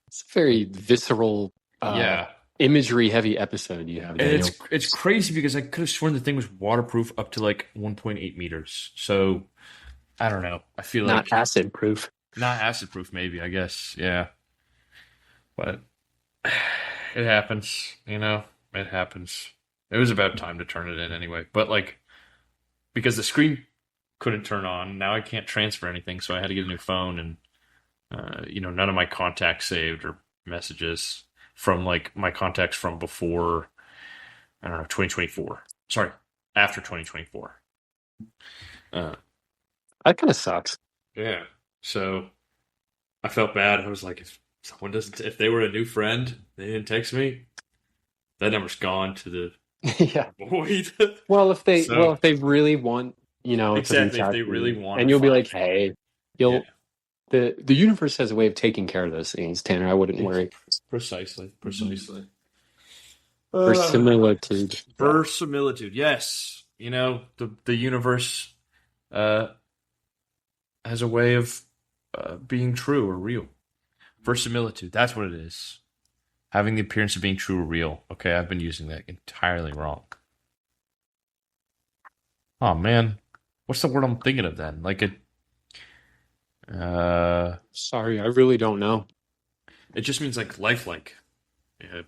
[SPEAKER 2] It's a very visceral, uh,
[SPEAKER 1] Yeah,
[SPEAKER 2] imagery heavy episode you have,
[SPEAKER 1] and
[SPEAKER 2] Daniel.
[SPEAKER 1] it's crazy because I could have sworn the thing was waterproof up to like 1.8 meters. So I don't know. I feel
[SPEAKER 2] Not
[SPEAKER 1] like
[SPEAKER 2] acid proof.
[SPEAKER 1] not acid proof, maybe. I guess, yeah. But it happens, you know. It happens. It was about time to turn it in anyway. But like because the screen couldn't turn on, now I can't transfer anything, so I had to get a new phone, and none of my contacts saved or messages from like my contacts from before, I don't know, 2024. Sorry, after 2024. Uh,
[SPEAKER 2] That kind of sucks.
[SPEAKER 1] yeah. So I felt bad. I was like, if they were a new friend, they didn't text me, that number's gone to the
[SPEAKER 2] Yeah.
[SPEAKER 1] void.
[SPEAKER 2] Well, if they
[SPEAKER 1] So
[SPEAKER 2] really want, to reach
[SPEAKER 1] exactly, if
[SPEAKER 2] out
[SPEAKER 1] they
[SPEAKER 2] to
[SPEAKER 1] really
[SPEAKER 2] you,
[SPEAKER 1] want
[SPEAKER 2] and
[SPEAKER 1] to
[SPEAKER 2] you'll be
[SPEAKER 1] find
[SPEAKER 2] like,
[SPEAKER 1] me,
[SPEAKER 2] hey,
[SPEAKER 1] yeah,
[SPEAKER 2] you'll the universe has a way of taking care of those things, Tanner. I wouldn't
[SPEAKER 1] it's
[SPEAKER 2] worry.
[SPEAKER 1] precisely. Uh,
[SPEAKER 2] Verisimilitude. Yeah.
[SPEAKER 1] Verisimilitude, yes. The universe uh, has a way of being true or real. Verisimilitude, that's what it is. Having the appearance of being true or real. Okay, I've been using that entirely wrong. Oh man, what's the word I'm thinking of then? Like
[SPEAKER 2] Sorry, I really don't know.
[SPEAKER 1] it just means like lifelike,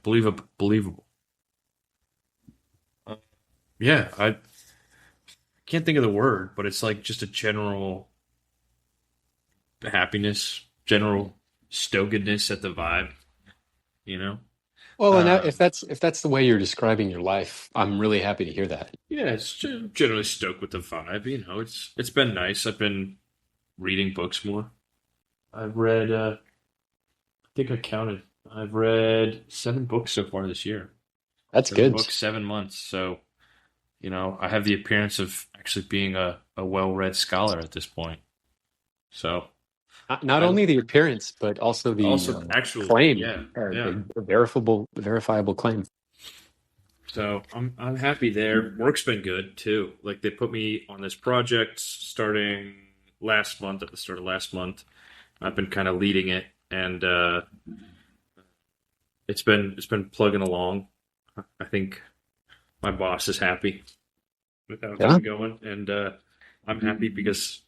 [SPEAKER 1] believable. Uh, yeah, I can't think of the word, but it's like just a general happiness, general stokedness at the vibe, you know?
[SPEAKER 2] Well, and
[SPEAKER 1] Uh,
[SPEAKER 2] if that's the way you're describing your life, I'm really happy to hear that.
[SPEAKER 1] yeah, it's generally stoked with the vibe, it's been nice. I've been reading books more. I've read, I think I counted, I've read 7 books so far this year.
[SPEAKER 2] That's
[SPEAKER 1] Seven
[SPEAKER 2] good.
[SPEAKER 1] books, 7 months. So, I have the appearance of actually being a well-read scholar at this point. So,
[SPEAKER 2] Not
[SPEAKER 1] I
[SPEAKER 2] only the appearance, but also the
[SPEAKER 1] also actual,
[SPEAKER 2] claim,
[SPEAKER 1] yeah,
[SPEAKER 2] or
[SPEAKER 1] yeah.
[SPEAKER 2] the verifiable claim.
[SPEAKER 1] So I'm happy there. Work's been good too. Like they put me on this project starting last month, at the start of last month. I've been kind of leading it, and it's been plugging along. I think my boss is happy with how it's
[SPEAKER 2] Yeah.
[SPEAKER 1] been going, and I'm happy because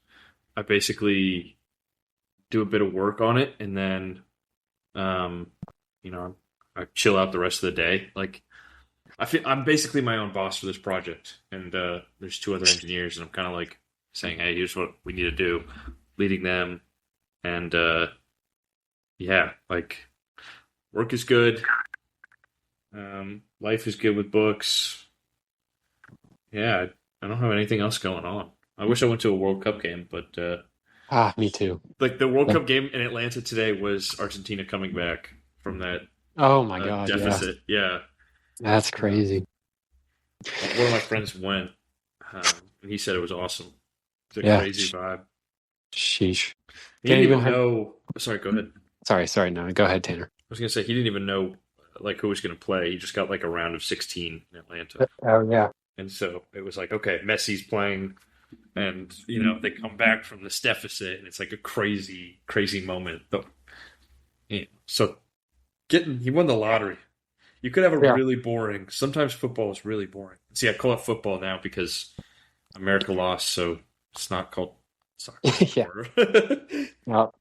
[SPEAKER 1] I basically do a bit of work on it, and then um, you know I chill out the rest of the day. Like I feel I'm basically my own boss for this project, and there's 2 other engineers, and I'm kind of like saying, "Hey, here's what we need to do," leading them, and yeah, like work is good, life is good with books. Yeah, I don't have anything else going on. I wish I went to a World Cup game, but
[SPEAKER 2] Me too.
[SPEAKER 1] like the World
[SPEAKER 2] Yeah.
[SPEAKER 1] Cup game in Atlanta today was Argentina coming back from that
[SPEAKER 2] Oh my God, yeah.
[SPEAKER 1] deficit. Yeah,
[SPEAKER 2] That's
[SPEAKER 1] uh,
[SPEAKER 2] crazy.
[SPEAKER 1] one of my friends went, and he said it was awesome. It's a
[SPEAKER 2] Yeah.
[SPEAKER 1] crazy vibe.
[SPEAKER 2] Sheesh.
[SPEAKER 1] He didn't
[SPEAKER 2] Daniel, you don't
[SPEAKER 1] even
[SPEAKER 2] have.
[SPEAKER 1] know. Sorry, go ahead.
[SPEAKER 2] Sorry. No, go ahead, Tanner.
[SPEAKER 1] I was gonna say he didn't even know like who was gonna play. He just got like a round of 16 in Atlanta,
[SPEAKER 2] Oh yeah.
[SPEAKER 1] and so it was like, okay, Messi's playing, and they come back from this deficit, and it's like a crazy, crazy moment. So he won the lottery. You could have a
[SPEAKER 2] Yeah.
[SPEAKER 1] really boring. Sometimes football is really boring. See, I call it football now because America lost, so it's not called soccer
[SPEAKER 2] Yeah.
[SPEAKER 1] anymore.
[SPEAKER 2] No,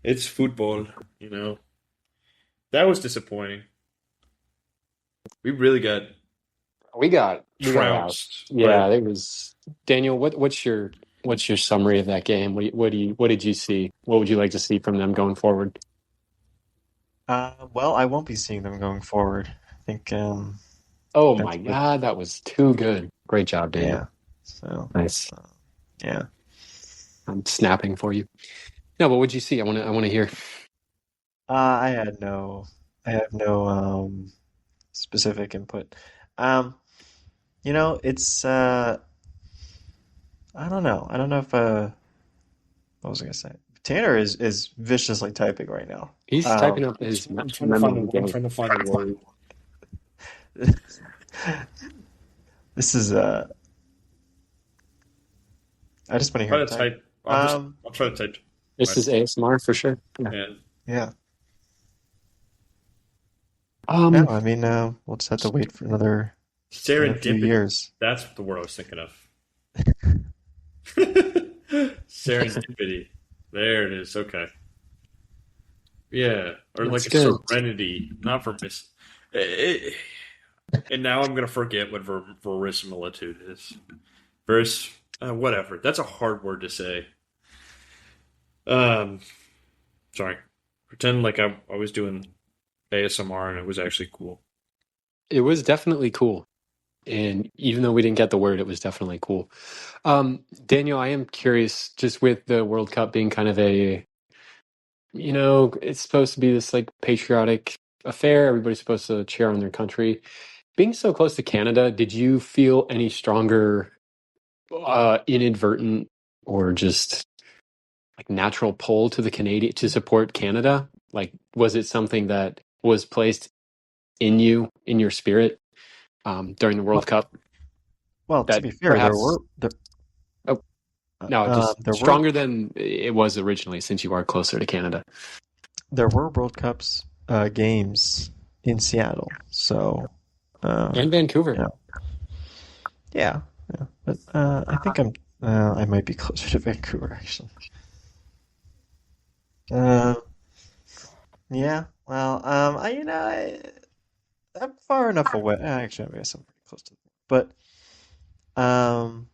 [SPEAKER 1] It's football, you know. That was disappointing. We really got
[SPEAKER 2] we got out.
[SPEAKER 1] trounced.
[SPEAKER 2] Yeah,
[SPEAKER 1] But
[SPEAKER 2] it was Daniel. What's your What's your summary of that game? What did you see? What would you like to see from them going forward?
[SPEAKER 3] Well, I won't be seeing them going forward. I think
[SPEAKER 2] Oh my
[SPEAKER 3] that's what.
[SPEAKER 2] God, that was too good. Great job, Daniel.
[SPEAKER 3] Yeah. So
[SPEAKER 2] Nice.
[SPEAKER 3] yeah.
[SPEAKER 2] I'm snapping for you. No, but what'd you see? I want to hear.
[SPEAKER 3] I had I have no specific input. Um, it's I don't know. I don't know if what was I gonna say? Tanner is viciously typing right now.
[SPEAKER 2] He's typing up his
[SPEAKER 1] I'm trying to
[SPEAKER 2] memo
[SPEAKER 1] find
[SPEAKER 2] of the
[SPEAKER 1] I'm
[SPEAKER 2] game.
[SPEAKER 1] trying to find a word.
[SPEAKER 3] This is I just want to hear
[SPEAKER 1] Try
[SPEAKER 3] him
[SPEAKER 1] to
[SPEAKER 3] type.
[SPEAKER 1] type.
[SPEAKER 3] Um,
[SPEAKER 1] I'll try to type.
[SPEAKER 2] This is ASMR for sure. Yeah.
[SPEAKER 1] Yeah.
[SPEAKER 3] yeah. No,
[SPEAKER 2] Um,
[SPEAKER 3] I mean we'll just have to wait for another few
[SPEAKER 1] Serendipity.
[SPEAKER 3] years.
[SPEAKER 1] That's the word I was thinking of. Serendipity. There it is. Okay. Yeah, or like
[SPEAKER 2] that's
[SPEAKER 1] a
[SPEAKER 2] good.
[SPEAKER 1] serenity, not for miss. It, and now I'm gonna forget what verisimilitude is. Vers, whatever. That's a hard word to say. Um, sorry. Pretend like I was doing ASMR and it was actually cool.
[SPEAKER 2] It was definitely cool. And even though we didn't get the word, it was definitely cool. Daniel, I am curious, just with the World Cup being kind of it's supposed to be this like patriotic affair. Everybody's supposed to cheer on their country. Being so close to Canada, did you feel any stronger, inadvertent or just like natural pull to the Canadian to support Canada? Like, was it something that was placed in you, in your spirit, during the World
[SPEAKER 3] Well,
[SPEAKER 2] Cup
[SPEAKER 3] well, to
[SPEAKER 2] that
[SPEAKER 3] be fair,
[SPEAKER 2] perhaps, oh, no, just
[SPEAKER 3] there were
[SPEAKER 2] stronger than it was originally since you are closer to Canada?
[SPEAKER 3] there were World Cups games in Seattle, so
[SPEAKER 2] And
[SPEAKER 3] um,
[SPEAKER 2] Vancouver.
[SPEAKER 3] you know, yeah, yeah. But I think I might be closer to Vancouver actually. Uh, yeah. Well, I'm far enough away. Actually, I guess I'm pretty close to, but um,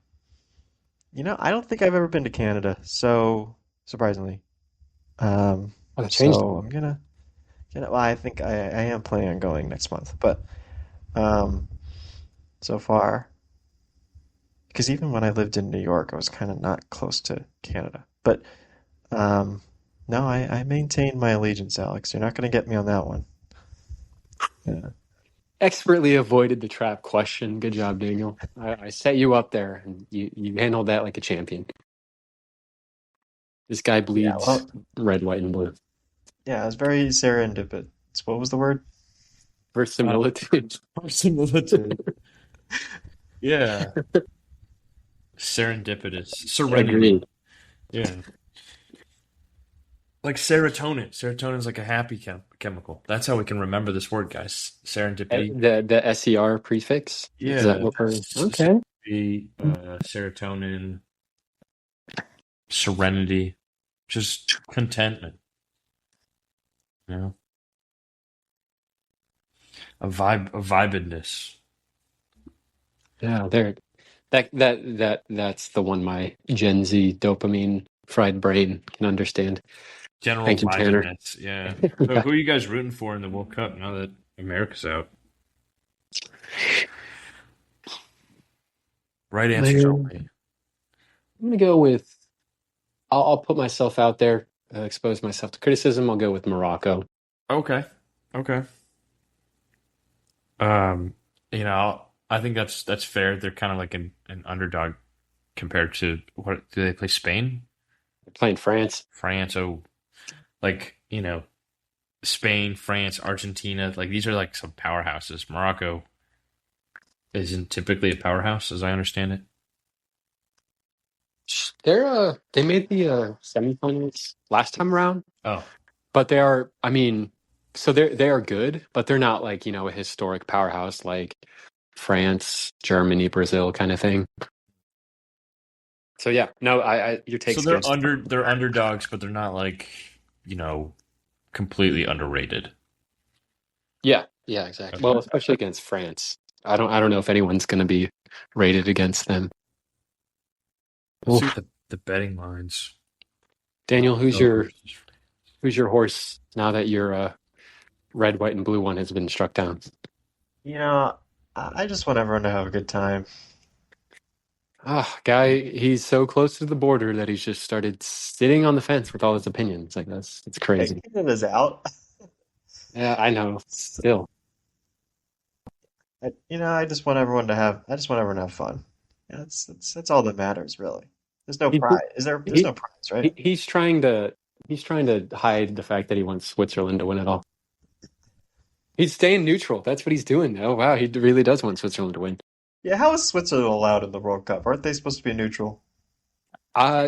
[SPEAKER 3] I don't think I've ever been to Canada, so surprisingly.
[SPEAKER 2] Oh, that changed.
[SPEAKER 3] So I'm gonna, well, I think I am planning on going next month, but um, so far, because even when I lived in New York, I was kind of not close to Canada. But um, no, I maintain my allegiance, Alex. You're not gonna get me on that one. Yeah.
[SPEAKER 2] Expertly avoided the trap question. Good job, Daniel. I set you up there, and you handled that like a champion. This guy
[SPEAKER 3] Yeah.
[SPEAKER 2] bleeds
[SPEAKER 3] Well,
[SPEAKER 2] red, white, and blue.
[SPEAKER 3] yeah. It was very serendipitous. What was the word?
[SPEAKER 1] Uh,
[SPEAKER 2] Verisimilitude.
[SPEAKER 1] Verisimilitude. Yeah. Serendipitous. Serenity.
[SPEAKER 2] Agreed.
[SPEAKER 1] Yeah. Like serotonin. Serotonin is like a happy chemical. That's how we can remember this word, guys. Serendipity.
[SPEAKER 2] The SER prefix. Is that
[SPEAKER 1] Yeah.
[SPEAKER 2] what we're okay?
[SPEAKER 1] Serotonin, serenity, just contentment. You know, a vibedness.
[SPEAKER 2] Yeah, there. That's the one my Gen Z dopamine fried brain can understand.
[SPEAKER 1] General
[SPEAKER 2] Thank you, Tanner.
[SPEAKER 1] vibedness. Yeah. So
[SPEAKER 2] Yeah.
[SPEAKER 1] who are you guys rooting for in the World Cup now that America's out? Right answers
[SPEAKER 2] Man,
[SPEAKER 1] only.
[SPEAKER 2] I'm gonna go with. I'll put myself out there, expose myself to criticism. I'll go with Morocco.
[SPEAKER 1] Okay. Okay. Um, I think that's fair. They're kind of like an underdog compared to what do they play Spain?
[SPEAKER 2] They're playing France.
[SPEAKER 1] France. Oh, like, Spain, France, Argentina, like these are like some powerhouses. Morocco isn't typically a powerhouse, as I understand it.
[SPEAKER 2] They made the semifinals last time around,
[SPEAKER 1] Oh,
[SPEAKER 2] but they are. I mean, so they are good, but they're not like a historic powerhouse like France, Germany, Brazil kind of thing. So yeah, no, I your
[SPEAKER 1] so
[SPEAKER 2] take's good.
[SPEAKER 1] they're underdogs, but they're not like, you know, completely underrated.
[SPEAKER 2] Yeah, exactly.
[SPEAKER 1] Okay.
[SPEAKER 2] Well, especially against France. I don't know if anyone's going to be rated against them.
[SPEAKER 1] Let's see
[SPEAKER 2] Oof.
[SPEAKER 1] The betting lines.
[SPEAKER 2] Daniel, who's your horse now that your red, white, and blue one has been struck down?
[SPEAKER 3] You know, I just want everyone to have a good time.
[SPEAKER 2] Ah, guy, he's so close to the border that he's just started sitting on the fence with all his opinions. Like it's
[SPEAKER 3] Hey,
[SPEAKER 2] crazy.
[SPEAKER 3] Keenan is out.
[SPEAKER 2] Yeah, I know. Still,
[SPEAKER 3] I just want everyone to have fun. Yeah, that's all that matters, really. There's no
[SPEAKER 2] he
[SPEAKER 3] prize. Is there? There's
[SPEAKER 2] he,
[SPEAKER 3] no prize, right?
[SPEAKER 2] he's trying to hide the fact that he wants Switzerland to win it all. He's staying neutral. That's what he's doing. Oh wow, he really does want Switzerland to win.
[SPEAKER 3] Yeah, how is Switzerland allowed in the World Cup? Aren't they supposed to be neutral?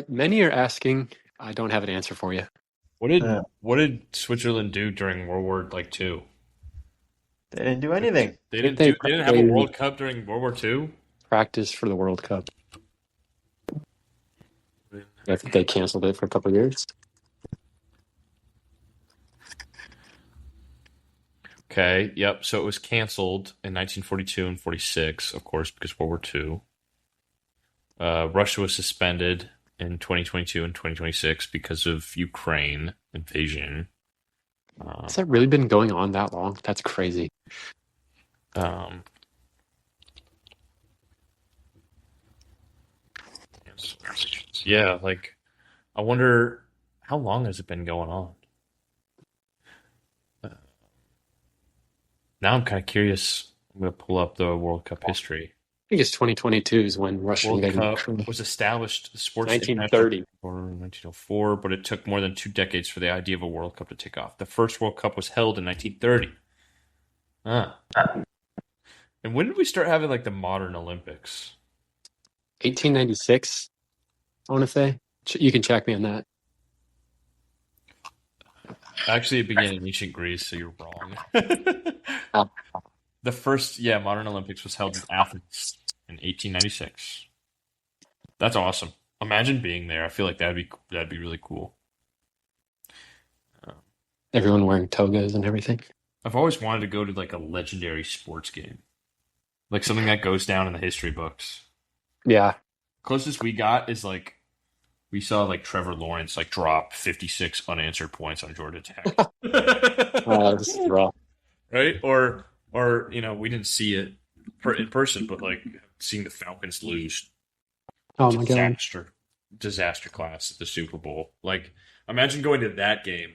[SPEAKER 2] Many are asking. I don't have an answer for you.
[SPEAKER 3] Yeah,
[SPEAKER 1] What did Switzerland do during World War II?
[SPEAKER 3] they didn't do anything.
[SPEAKER 1] They
[SPEAKER 2] I think
[SPEAKER 1] didn't
[SPEAKER 2] they
[SPEAKER 1] do they didn't have a
[SPEAKER 2] they
[SPEAKER 1] World Cup during World War II?
[SPEAKER 2] practiced for the World Cup. I think they canceled it for a couple of years.
[SPEAKER 1] Okay, yep. So it was canceled in 1942 and 46, of course, because World War II. Russia was suspended in 2022 and 2026 because of Ukraine invasion.
[SPEAKER 2] Has that really been going on that long? That's crazy.
[SPEAKER 1] Um, yeah, like I wonder how long has it been going on? Uh, Now I'm kind of curious. I'm going to pull up the World Cup history.
[SPEAKER 2] I think it's 2022 is when Russia
[SPEAKER 1] World
[SPEAKER 2] invaded
[SPEAKER 1] Cup
[SPEAKER 2] Ukraine.
[SPEAKER 1] was established, the Sports International
[SPEAKER 2] 1930.
[SPEAKER 1] for 1904, but it took more than 2 decades for the idea of a World Cup to take off. The first World Cup was held in 1930. Ah. And when did we start having like the modern Olympics?
[SPEAKER 2] 1896, I want to say. You can check me on that.
[SPEAKER 1] Actually, it began in ancient Greece, so you're wrong.
[SPEAKER 2] Oh,
[SPEAKER 1] The first, yeah, modern Olympics was held in Athens in 1896. That's awesome. Imagine being there. I feel like that'd be really cool. Uh,
[SPEAKER 2] everyone wearing togas and everything.
[SPEAKER 1] I've always wanted to go to like a legendary sports game, like something that goes down in the history books.
[SPEAKER 2] Yeah.
[SPEAKER 1] Closest we got is like we saw like Trevor Lawrence like drop 56 unanswered points on Georgia Tech.
[SPEAKER 2] This is rough.
[SPEAKER 1] Right? Or we didn't see it in person, but like seeing the Falcons lose
[SPEAKER 2] Oh my God.
[SPEAKER 1] disaster class at the Super Bowl. Like imagine going to that game.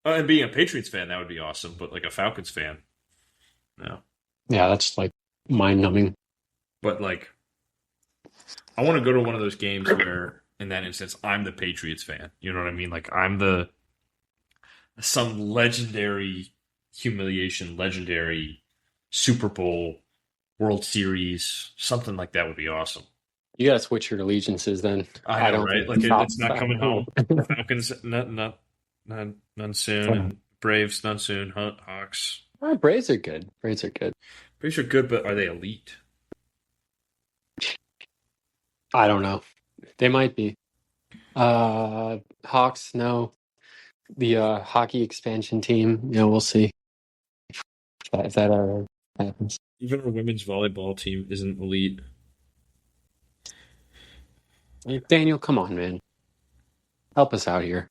[SPEAKER 1] And being a Patriots fan, that would be awesome, but like a Falcons fan, no.
[SPEAKER 2] Yeah, that's like mind numbing.
[SPEAKER 1] But like I want to go to one of those games where in that instance I'm the Patriots fan. You know what I mean? Like I'm the some legendary humiliation, legendary Super Bowl, World Series, something like that would be awesome.
[SPEAKER 2] You gotta switch your allegiances then.
[SPEAKER 1] I know,
[SPEAKER 2] don't
[SPEAKER 1] right?
[SPEAKER 2] think
[SPEAKER 1] Like
[SPEAKER 2] the South
[SPEAKER 1] it's not
[SPEAKER 2] side
[SPEAKER 1] coming
[SPEAKER 2] will.
[SPEAKER 1] home. Falcons, none soon, and Braves, none soon. Hawks,
[SPEAKER 2] Braves are good. Braves are good.
[SPEAKER 1] Braves are good, but are they elite?
[SPEAKER 2] I don't know. They might be. Hawks, no. The hockey expansion team, we'll see if that ever happens.
[SPEAKER 1] Even our women's volleyball team isn't elite.
[SPEAKER 2] Daniel, come on, man. Help us out here.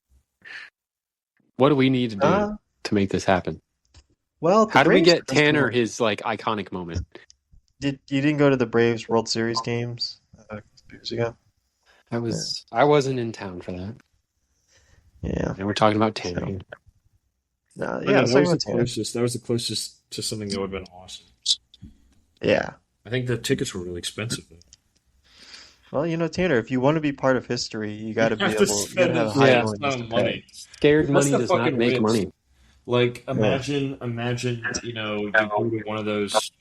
[SPEAKER 2] What do we need to do to make this happen?
[SPEAKER 3] Well,
[SPEAKER 2] How do we
[SPEAKER 3] Braves
[SPEAKER 2] get Tanner his like iconic moment?
[SPEAKER 3] you didn't go to the Braves World Series games a few years ago?
[SPEAKER 2] I wasn't in town for that.
[SPEAKER 3] Yeah.
[SPEAKER 2] And we're talking about Tanner.
[SPEAKER 3] So,
[SPEAKER 2] here.
[SPEAKER 3] no,
[SPEAKER 1] Yeah,
[SPEAKER 3] yeah,
[SPEAKER 1] that was the closest. That was the closest to something that would have been awesome.
[SPEAKER 3] Yeah.
[SPEAKER 1] I think the tickets were really expensive, though.
[SPEAKER 3] Well, Tanner, if you want to be part of history, you got to be
[SPEAKER 1] have
[SPEAKER 3] able.
[SPEAKER 1] to
[SPEAKER 3] You got
[SPEAKER 1] spend
[SPEAKER 3] to have
[SPEAKER 1] a
[SPEAKER 3] a high
[SPEAKER 1] shit
[SPEAKER 3] willingness
[SPEAKER 1] ton
[SPEAKER 3] to
[SPEAKER 1] of
[SPEAKER 3] pay.
[SPEAKER 1] money.
[SPEAKER 2] Scared
[SPEAKER 1] What's
[SPEAKER 2] money
[SPEAKER 1] the
[SPEAKER 2] does not
[SPEAKER 1] fucking
[SPEAKER 2] make
[SPEAKER 1] risk?
[SPEAKER 2] money.
[SPEAKER 1] Like, imagine, you go to one of those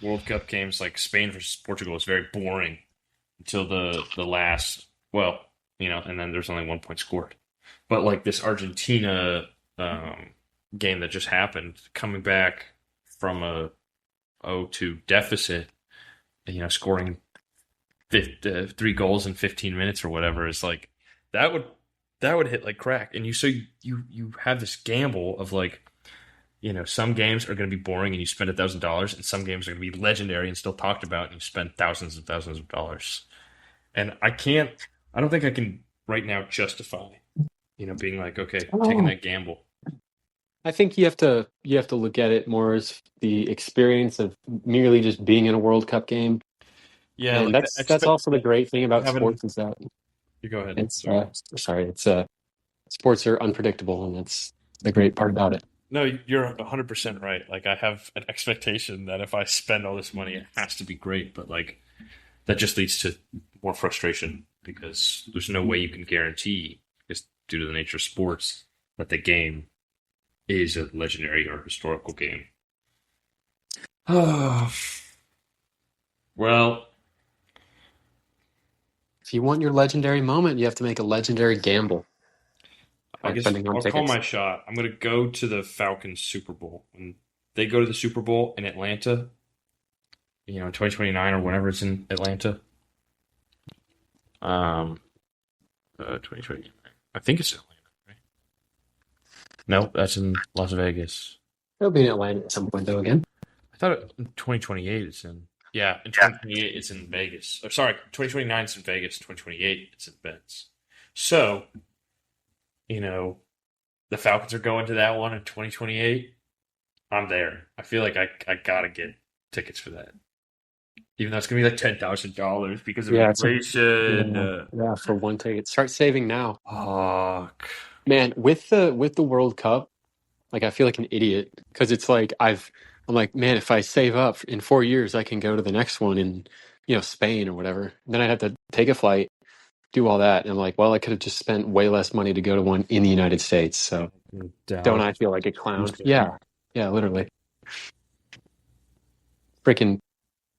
[SPEAKER 1] World Cup games, like Spain versus Portugal is very boring until the last, well, and then there's only 1 point scored. But like this Argentina game that just happened, coming back from a 0-2 deficit, scoring 3 goals in 15 minutes or whatever is like that would hit like crack. And you have this gamble of like, some games are going to be boring and you spend $1,000, and some games are going to be legendary and still talked about and you spend thousands and thousands of dollars. And I can't I don't think I can right now justify, being like, okay, taking
[SPEAKER 2] Oh.
[SPEAKER 1] that gamble.
[SPEAKER 2] I think you have to look at it more as the experience of merely just being in a World Cup game.
[SPEAKER 1] Yeah,
[SPEAKER 2] And
[SPEAKER 1] like the
[SPEAKER 2] that's also the great thing about
[SPEAKER 1] having.
[SPEAKER 2] sports is that
[SPEAKER 1] You go ahead.
[SPEAKER 2] it's
[SPEAKER 1] Sorry.
[SPEAKER 2] sorry, it's sports are unpredictable, and that's the great part about it.
[SPEAKER 1] No, you're 100% right. Like I have an expectation that if I spend all this money, it has to be great, but like that just leads to more frustration because there's no way you can guarantee, just due to the nature of sports, that the game is a legendary or historical game. Well,
[SPEAKER 2] If you want your legendary moment, you have to make a legendary gamble
[SPEAKER 1] I
[SPEAKER 2] by
[SPEAKER 1] guess
[SPEAKER 2] spending on
[SPEAKER 1] I'll call
[SPEAKER 2] tickets.
[SPEAKER 1] my shot. I'm going to go to the Falcons Super Bowl. When they go to the Super Bowl in Atlanta, in 2029 or whenever it's in Atlanta. 2029. I think it's Atlanta, right? No, that's in Las Vegas.
[SPEAKER 2] It'll be in Atlanta at some point, though. Again,
[SPEAKER 1] I thought in 2028 it's in. Yeah, in 2028 it's in Vegas. Or sorry, 2029 it's in Vegas. 2028 it's in Ben's. So, you know, the Falcons are going to that one in 2028. I'm there. I feel like I gotta get tickets for that, even though it's gonna be like $10,000 because of
[SPEAKER 2] yeah,
[SPEAKER 1] inflation.
[SPEAKER 2] yeah, for one ticket. Start saving now,
[SPEAKER 1] Fuck.
[SPEAKER 2] man. With the World Cup, like I feel like an idiot because it's like I'm like, man, if I save up in 4 years, I can go to the next one in Spain or whatever. Then I'd have to take a flight, do all that, and I'm like, well, I could have just spent way less money to go to one in the United States. So don't
[SPEAKER 1] Dallas.
[SPEAKER 2] I feel like a clown? Yeah, yeah, literally. Freaking,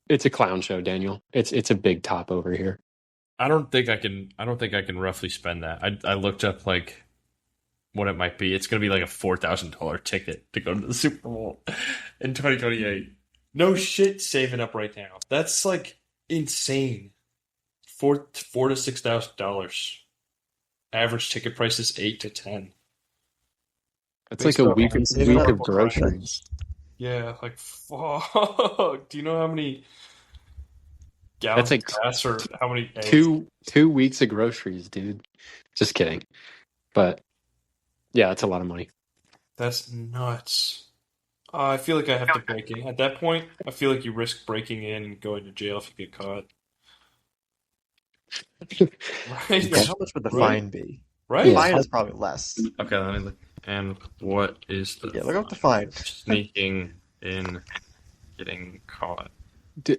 [SPEAKER 2] it's a clown show, Daniel. It's a big top over here.
[SPEAKER 1] I don't think I can. I don't think I can roughly spend that. I looked up like what it might be. It's gonna be like a $4,000 ticket to go to the Super Bowl in 2028. No shit, saving up right now. That's like insane. Four to $6,000. Average ticket price is 8 to 10.
[SPEAKER 2] It's like
[SPEAKER 1] Based
[SPEAKER 2] a
[SPEAKER 1] on
[SPEAKER 2] week
[SPEAKER 3] Are you saving
[SPEAKER 2] week
[SPEAKER 3] up
[SPEAKER 2] of
[SPEAKER 3] for Russia?
[SPEAKER 2] groceries.
[SPEAKER 1] yeah, like fuck. Do you know how many
[SPEAKER 2] That's
[SPEAKER 1] gallons of
[SPEAKER 2] like
[SPEAKER 1] gas or how many eggs?
[SPEAKER 2] two weeks of groceries, dude. Just kidding. But yeah, it's a lot of money.
[SPEAKER 1] That's nuts. I feel like I have to break in. At that point, I feel like you risk breaking in and going to jail if you get caught.
[SPEAKER 3] Yeah,
[SPEAKER 1] Right?
[SPEAKER 3] how much would the
[SPEAKER 1] Right?
[SPEAKER 3] fine be? The
[SPEAKER 1] Right?
[SPEAKER 2] Yeah,
[SPEAKER 3] fine is probably less.
[SPEAKER 1] Okay, let me look. And what is the
[SPEAKER 3] Yeah, look up the
[SPEAKER 1] fine
[SPEAKER 3] fine.
[SPEAKER 1] for sneaking in, getting caught?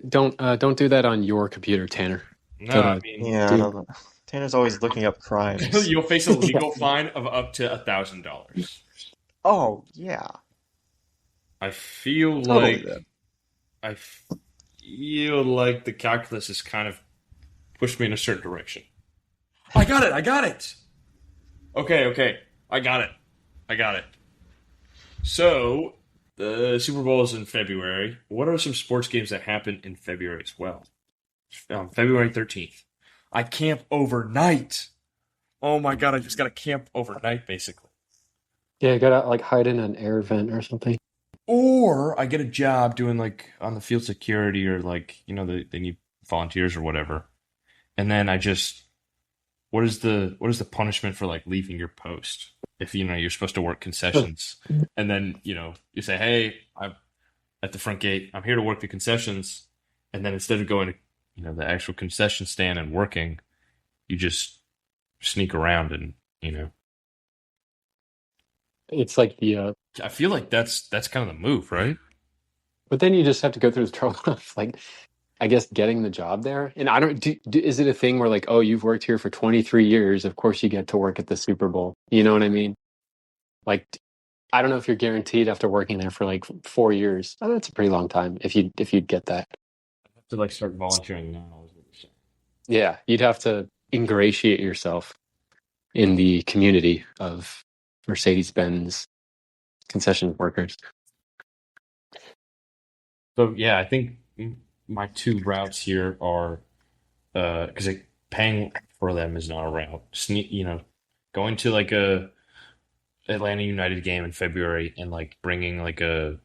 [SPEAKER 2] don't do that on your computer, Tanner.
[SPEAKER 1] No,
[SPEAKER 2] Go
[SPEAKER 1] I
[SPEAKER 2] to
[SPEAKER 1] mean,
[SPEAKER 3] Yeah, I
[SPEAKER 2] do
[SPEAKER 3] don't know. Tanner's always looking up crimes.
[SPEAKER 1] you'll face a legal fine of up to $1,000.
[SPEAKER 3] Oh, yeah,
[SPEAKER 1] I feel
[SPEAKER 3] totally
[SPEAKER 1] like
[SPEAKER 3] then.
[SPEAKER 1] I feel like the calculus has kind of pushed me in a certain direction. I got it. I got it. Okay, okay. I got it. I got it. So, the Super Bowl is in February. What are some sports games that happen in February as well? February 13th. I camp overnight. Oh my God, I just got to camp overnight, basically.
[SPEAKER 2] Yeah, you gotta like hide in an air vent or something.
[SPEAKER 1] Or I get a job doing like on the field security or like, they need volunteers or whatever. And then what is the punishment for like leaving your post? If you're supposed to work concessions and then, you say, "Hey, I'm at the front gate. I'm here to work the concessions." And then instead of going to, the actual concession stand and working, you just sneak around and,
[SPEAKER 2] It's like
[SPEAKER 1] I feel like that's kind of the move, right?
[SPEAKER 2] but then you just have to go through the trouble of like, I guess getting the job there. And I don't is it a thing where like, oh, you've worked here for 23 years, of course you get to work at the Super Bowl. You know what I mean? Like, I don't know if you're guaranteed after working there for like 4 years. Oh, that's a pretty long time if you'd get that.
[SPEAKER 1] To like start volunteering now is what you're saying.
[SPEAKER 2] Yeah, you'd have to ingratiate yourself in the community of Mercedes-Benz concession workers.
[SPEAKER 1] So yeah, I think my two routes here are because paying for them is not a route. Going to like a Atlanta United game in February and like bringing like I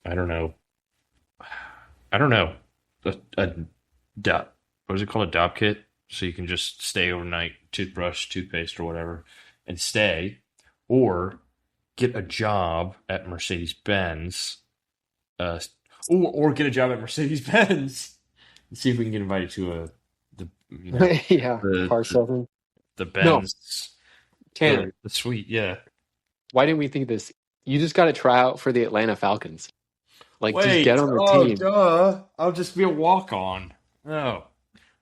[SPEAKER 1] don't know, I don't know, a what is it called, a dop kit? so you can just stay overnight, toothbrush, toothpaste, or whatever, and stay, or get a job at Mercedes-Benz, uh, or get a job at Mercedes-Benz and see if we can get invited to the you know
[SPEAKER 2] Yeah,
[SPEAKER 1] the
[SPEAKER 2] car salesman.
[SPEAKER 1] the
[SPEAKER 2] No,
[SPEAKER 1] Benz
[SPEAKER 2] Tanner,
[SPEAKER 1] the suite. Yeah.
[SPEAKER 2] why didn't we think of this? You just got to try out for the Atlanta Falcons. Like, just
[SPEAKER 1] Wait.
[SPEAKER 2] get on the
[SPEAKER 1] Oh,
[SPEAKER 2] team.
[SPEAKER 1] duh. I'll just be a walk-on. Oh,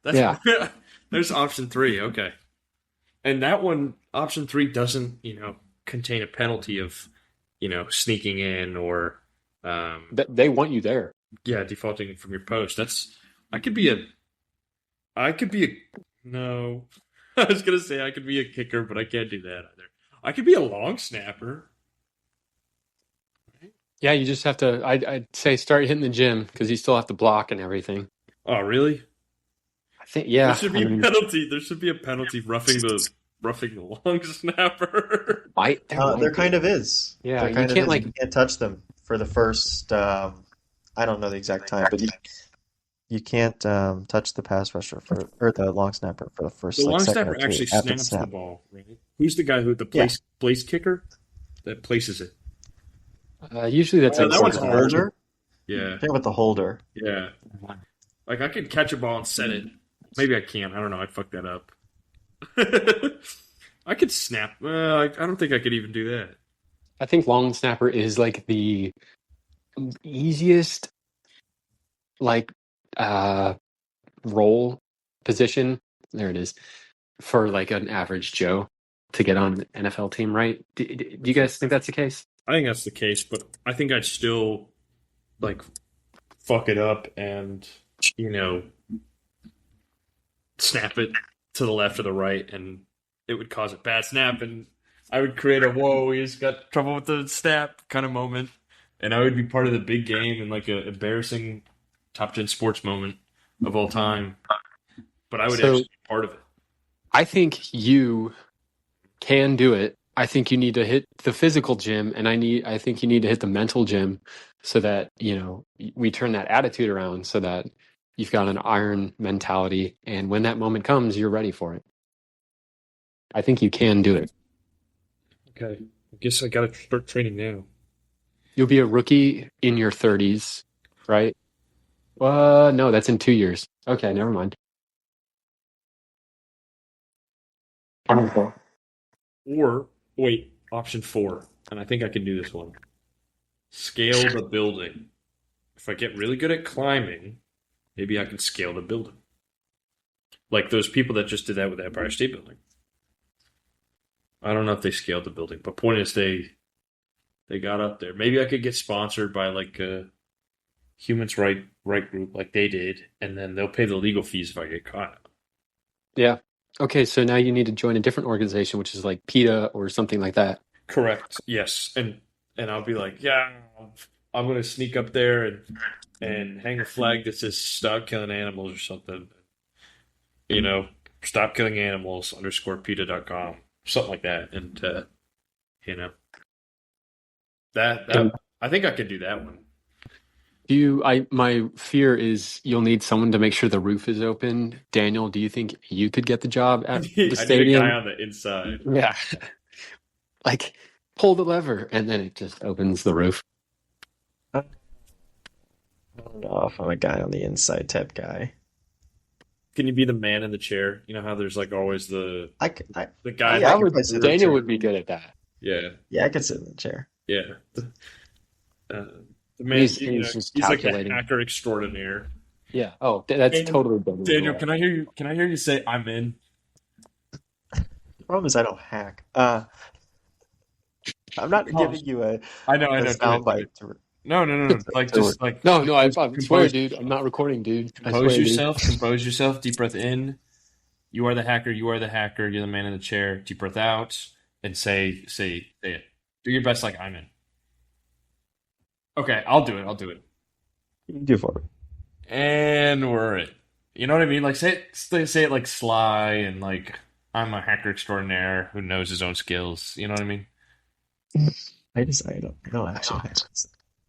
[SPEAKER 1] that's
[SPEAKER 2] Yeah.
[SPEAKER 1] there's option 3. Okay. And that one, option 3 doesn't, contain a penalty of, sneaking in or,
[SPEAKER 2] They want you there.
[SPEAKER 1] defaulting from your post. I could be no. I was gonna say I could be a kicker, but I can't do that either. I could be a long snapper.
[SPEAKER 2] Yeah, you just have to. I'd say start hitting the gym because you still have to block and everything.
[SPEAKER 1] Oh, really?
[SPEAKER 2] I think,
[SPEAKER 1] There
[SPEAKER 2] yeah.
[SPEAKER 1] should be a penalty. There should be a penalty roughing the long snapper.
[SPEAKER 3] There kind of is.
[SPEAKER 2] Yeah,
[SPEAKER 3] There
[SPEAKER 2] you
[SPEAKER 3] kind of
[SPEAKER 2] can't
[SPEAKER 3] is. You can't touch them for the first. I don't know the exact time, but you can't touch the pass rusher or the long snapper for the first
[SPEAKER 1] The long
[SPEAKER 3] second or
[SPEAKER 1] snapper
[SPEAKER 3] two
[SPEAKER 1] actually
[SPEAKER 3] after the
[SPEAKER 1] snaps
[SPEAKER 3] snap.
[SPEAKER 1] the ball, right? Who's the guy who the place kicker that places it?
[SPEAKER 2] Usually that's
[SPEAKER 1] Oh,
[SPEAKER 2] like
[SPEAKER 1] that one's
[SPEAKER 3] The
[SPEAKER 2] something.
[SPEAKER 1] hard.
[SPEAKER 3] holder.
[SPEAKER 1] Yeah,
[SPEAKER 3] Think about the holder.
[SPEAKER 1] yeah. Like I could catch a ball and set it. Maybe I can't. I don't know. I'd fuck that up. I could snap. I don't think I could even do that.
[SPEAKER 2] I think long snapper is like the easiest like role position. There it is for like an average Joe to get on an NFL team, right? Do you guys think that's the case?
[SPEAKER 1] I think that's the case, but I think I'd still like fuck it up and you know snap it to the left or the right, and it would cause a bad snap, and I would create a whoa, he's got trouble with the snap kind of moment, and I would be part of the big game and like a embarrassing top 10 sports moment of all time, but I would
[SPEAKER 2] So
[SPEAKER 1] actually be part of it.
[SPEAKER 2] I think you can do it. I think you need to hit the physical gym, and I think you need to hit the mental gym so that, we turn that attitude around so that you've got an iron mentality, and when that moment comes, you're ready for it. I think you can do it.
[SPEAKER 1] Okay, I guess I gotta start training now.
[SPEAKER 2] You'll be a rookie in your 30s, right? No, that's in 2 years. Okay, never mind.
[SPEAKER 1] Or wait, option 4, and I think I can do this one. Scale the building. If I get really good at climbing, maybe I can scale the building. Like those people that just did that with the Empire State Building. I don't know if they scaled the building, but point is they got up there. Maybe I could get sponsored by like a humans right group like they did, and then they'll pay the legal fees if I get caught.
[SPEAKER 2] Yeah. Okay, so now you need to join a different organization, which is like PETA or something like that.
[SPEAKER 1] Correct. Yes. And I'll be like, yeah, I'm gonna sneak up there and hang a flag that says stop killing animals or something. Stop killing animals _PETA.com. Something like that. And that
[SPEAKER 2] And
[SPEAKER 1] I think I could do that one.
[SPEAKER 2] my fear is you'll need someone to make sure the roof is open. Daniel, do you think you could get the job at the
[SPEAKER 1] I need a guy
[SPEAKER 2] stadium?
[SPEAKER 1] on the inside.
[SPEAKER 2] Yeah. Like, pull the lever, and then it just opens the roof.
[SPEAKER 3] I don't know if I'm a guy on the inside type guy.
[SPEAKER 1] Can you be the man in the chair? You know how there's like always the guy.
[SPEAKER 3] Yeah, I could probably sit in the
[SPEAKER 2] Daniel
[SPEAKER 3] chair.
[SPEAKER 2] would be good at that.
[SPEAKER 1] Yeah,
[SPEAKER 3] Yeah, I could sit in the chair.
[SPEAKER 1] yeah. The man,
[SPEAKER 2] He's
[SPEAKER 1] he's
[SPEAKER 2] just
[SPEAKER 1] like a
[SPEAKER 2] calculating.
[SPEAKER 1] hacker extraordinaire.
[SPEAKER 2] Yeah. Oh, that's
[SPEAKER 1] Daniel,
[SPEAKER 2] totally Daniel.
[SPEAKER 1] Daniel, can I hear you? Can I hear you say I'm in?
[SPEAKER 3] The problem is I don't hack. I'm not
[SPEAKER 1] Oh,
[SPEAKER 3] giving you a
[SPEAKER 1] I know. Do
[SPEAKER 3] soundbite
[SPEAKER 1] it.
[SPEAKER 3] to
[SPEAKER 1] No. Like
[SPEAKER 3] to
[SPEAKER 1] just like
[SPEAKER 2] No, I swear,
[SPEAKER 1] compose,
[SPEAKER 2] dude. I'm not recording, dude. I
[SPEAKER 1] compose
[SPEAKER 2] swear,
[SPEAKER 1] yourself. Compose yourself. Deep breath in. You are the hacker. You are the hacker. You're the man in the chair. Deep breath out and say it. Do your best like I'm in. Okay, I'll do it.
[SPEAKER 3] you do for me.
[SPEAKER 1] And we're it. You know what I mean? Like say it like sly and like I'm a hacker extraordinaire who knows his own skills. You know what I mean?
[SPEAKER 3] I don't actually hack.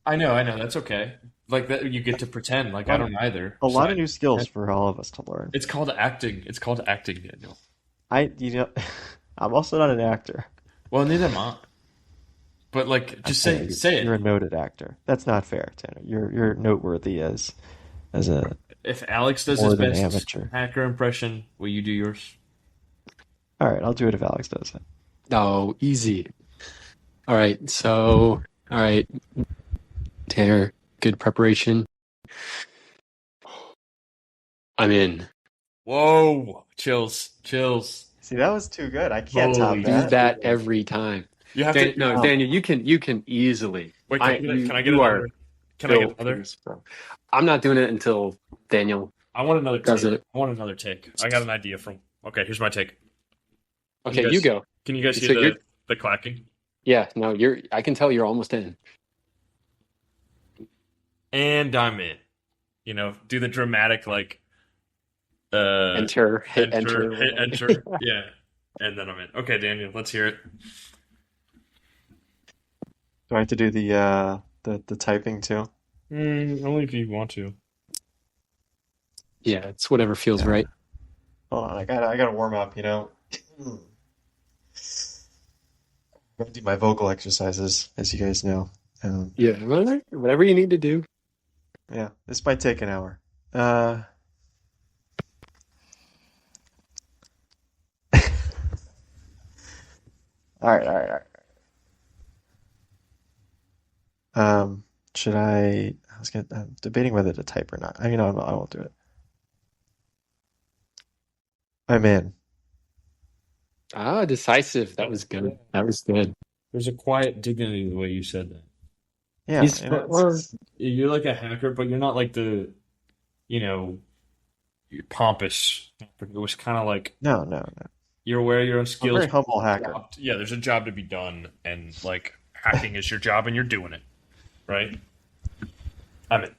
[SPEAKER 1] I know. That's okay. like that you get to pretend like I don't either.
[SPEAKER 3] A
[SPEAKER 1] So
[SPEAKER 3] lot of new skills for all of us to learn.
[SPEAKER 1] it's called acting. It's called acting, Daniel.
[SPEAKER 3] You know, I'm also not an actor.
[SPEAKER 1] Well, neither am I. But like, just
[SPEAKER 3] Tanner,
[SPEAKER 1] say
[SPEAKER 3] you're a
[SPEAKER 1] it.
[SPEAKER 3] noted actor. That's not fair, Tanner. You're noteworthy as a
[SPEAKER 1] If Alex does his
[SPEAKER 3] more than
[SPEAKER 1] best
[SPEAKER 3] amateur.
[SPEAKER 1] hacker impression, will you do yours?
[SPEAKER 3] All right, I'll do it if Alex does it.
[SPEAKER 2] Oh, easy. All right. So, all right, Tanner, good preparation. I'm in.
[SPEAKER 1] Whoa! Chills, chills.
[SPEAKER 3] See, that was too good. I can't top
[SPEAKER 1] Holy
[SPEAKER 2] Do
[SPEAKER 3] that.
[SPEAKER 2] that
[SPEAKER 1] shit.
[SPEAKER 2] every time.
[SPEAKER 1] You have to.
[SPEAKER 2] No,
[SPEAKER 3] Wow.
[SPEAKER 2] Daniel, you can easily.
[SPEAKER 1] Wait, can I get
[SPEAKER 2] You are
[SPEAKER 1] another? Can I get
[SPEAKER 2] built for
[SPEAKER 1] another?
[SPEAKER 2] this, bro. I'm not doing it until Daniel
[SPEAKER 1] I want another
[SPEAKER 2] does
[SPEAKER 1] take.
[SPEAKER 2] it.
[SPEAKER 1] I want another take. I got an idea from. Okay, here's my take. Can you
[SPEAKER 2] Okay, you
[SPEAKER 1] guys?
[SPEAKER 2] go.
[SPEAKER 1] Can you guys hear
[SPEAKER 2] So you're,
[SPEAKER 1] the clacking?
[SPEAKER 2] yeah, no, you're. I can tell you're almost in.
[SPEAKER 1] And I'm in. You know, do the dramatic like
[SPEAKER 2] Enter, hit enter.
[SPEAKER 1] hit enter. Yeah. And then I'm in. Okay, Daniel, let's hear it.
[SPEAKER 3] Do I have to do the typing too?
[SPEAKER 1] Only if you want to.
[SPEAKER 2] Yeah, it's whatever feels
[SPEAKER 3] Yeah.
[SPEAKER 2] right.
[SPEAKER 3] Hold on, I gotta warm up, you know. I gotta do my vocal exercises, as you guys know.
[SPEAKER 2] Yeah, whatever you need to do.
[SPEAKER 3] Yeah, this might take an hour. Uh, all right. Should I'm debating whether to type or not. I won't do it. I'm in.
[SPEAKER 2] Ah, decisive. That
[SPEAKER 1] Yeah.
[SPEAKER 2] was good. That was good.
[SPEAKER 1] There's a quiet dignity in the way you said that.
[SPEAKER 3] Yeah,
[SPEAKER 2] He's
[SPEAKER 3] you know,
[SPEAKER 2] or
[SPEAKER 1] You're like a hacker, but you're not like the, you know, you're pompous. It was kind of like
[SPEAKER 3] no.
[SPEAKER 1] you're aware of your own
[SPEAKER 3] I'm a very
[SPEAKER 1] skills.
[SPEAKER 3] humble hacker.
[SPEAKER 1] Yeah, there's a job to be done, and like hacking is your job, and you're doing it, right? I'm in.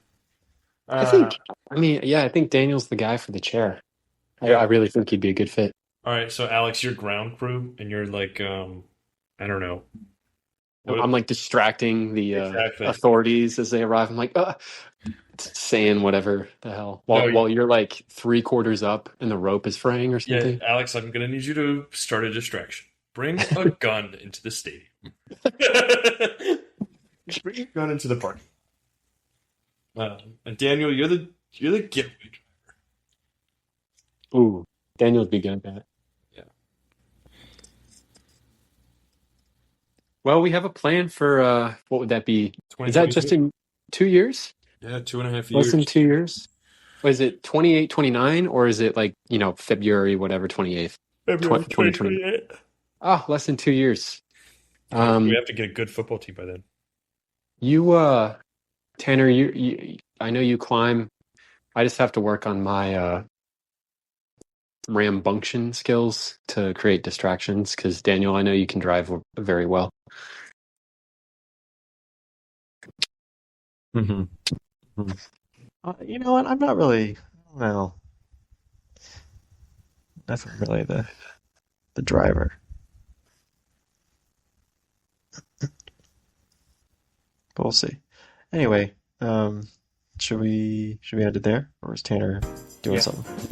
[SPEAKER 2] I
[SPEAKER 1] Uh,
[SPEAKER 2] think. I mean, yeah, I think Daniel's the guy for the chair. I
[SPEAKER 1] yeah.
[SPEAKER 2] really think he'd be a good fit.
[SPEAKER 1] All right, so Alex, you're ground crew, and you're like, I don't know.
[SPEAKER 2] I'm
[SPEAKER 1] What
[SPEAKER 2] like distracting the
[SPEAKER 1] exactly?
[SPEAKER 2] authorities as they arrive. I'm like saying whatever the hell
[SPEAKER 1] No,
[SPEAKER 2] while you're like 3/4 up and the rope is fraying or
[SPEAKER 1] yeah,
[SPEAKER 2] something.
[SPEAKER 1] Alex, I'm gonna need you to start a distraction. Bring a gun into the stadium. Bring a gun into the park. And Daniel, you're the getaway
[SPEAKER 2] Ooh, Daniel'd be good at that.
[SPEAKER 1] driver.
[SPEAKER 2] Well, we have a plan for what would that be? Is that just
[SPEAKER 1] 2022.
[SPEAKER 2] in 2 years?
[SPEAKER 1] Yeah, 2.5 years.
[SPEAKER 2] Less than 2 years? Was it 28, 29, or is it like, February, whatever, 28th,
[SPEAKER 1] February
[SPEAKER 2] 2020?
[SPEAKER 1] 2028.
[SPEAKER 2] Oh, less than 2 years.
[SPEAKER 1] We
[SPEAKER 2] Um,
[SPEAKER 1] have to get a good football team by then.
[SPEAKER 2] you, Tanner, I know you climb. I just have to work on my rambunction skills to create distractions because Daniel, I know you can drive very well.
[SPEAKER 3] Hmm. You know what? I'm not really. Well, not really the driver. But we'll see. Anyway, should we end it there, or is Tanner doing
[SPEAKER 1] Yeah.
[SPEAKER 3] something?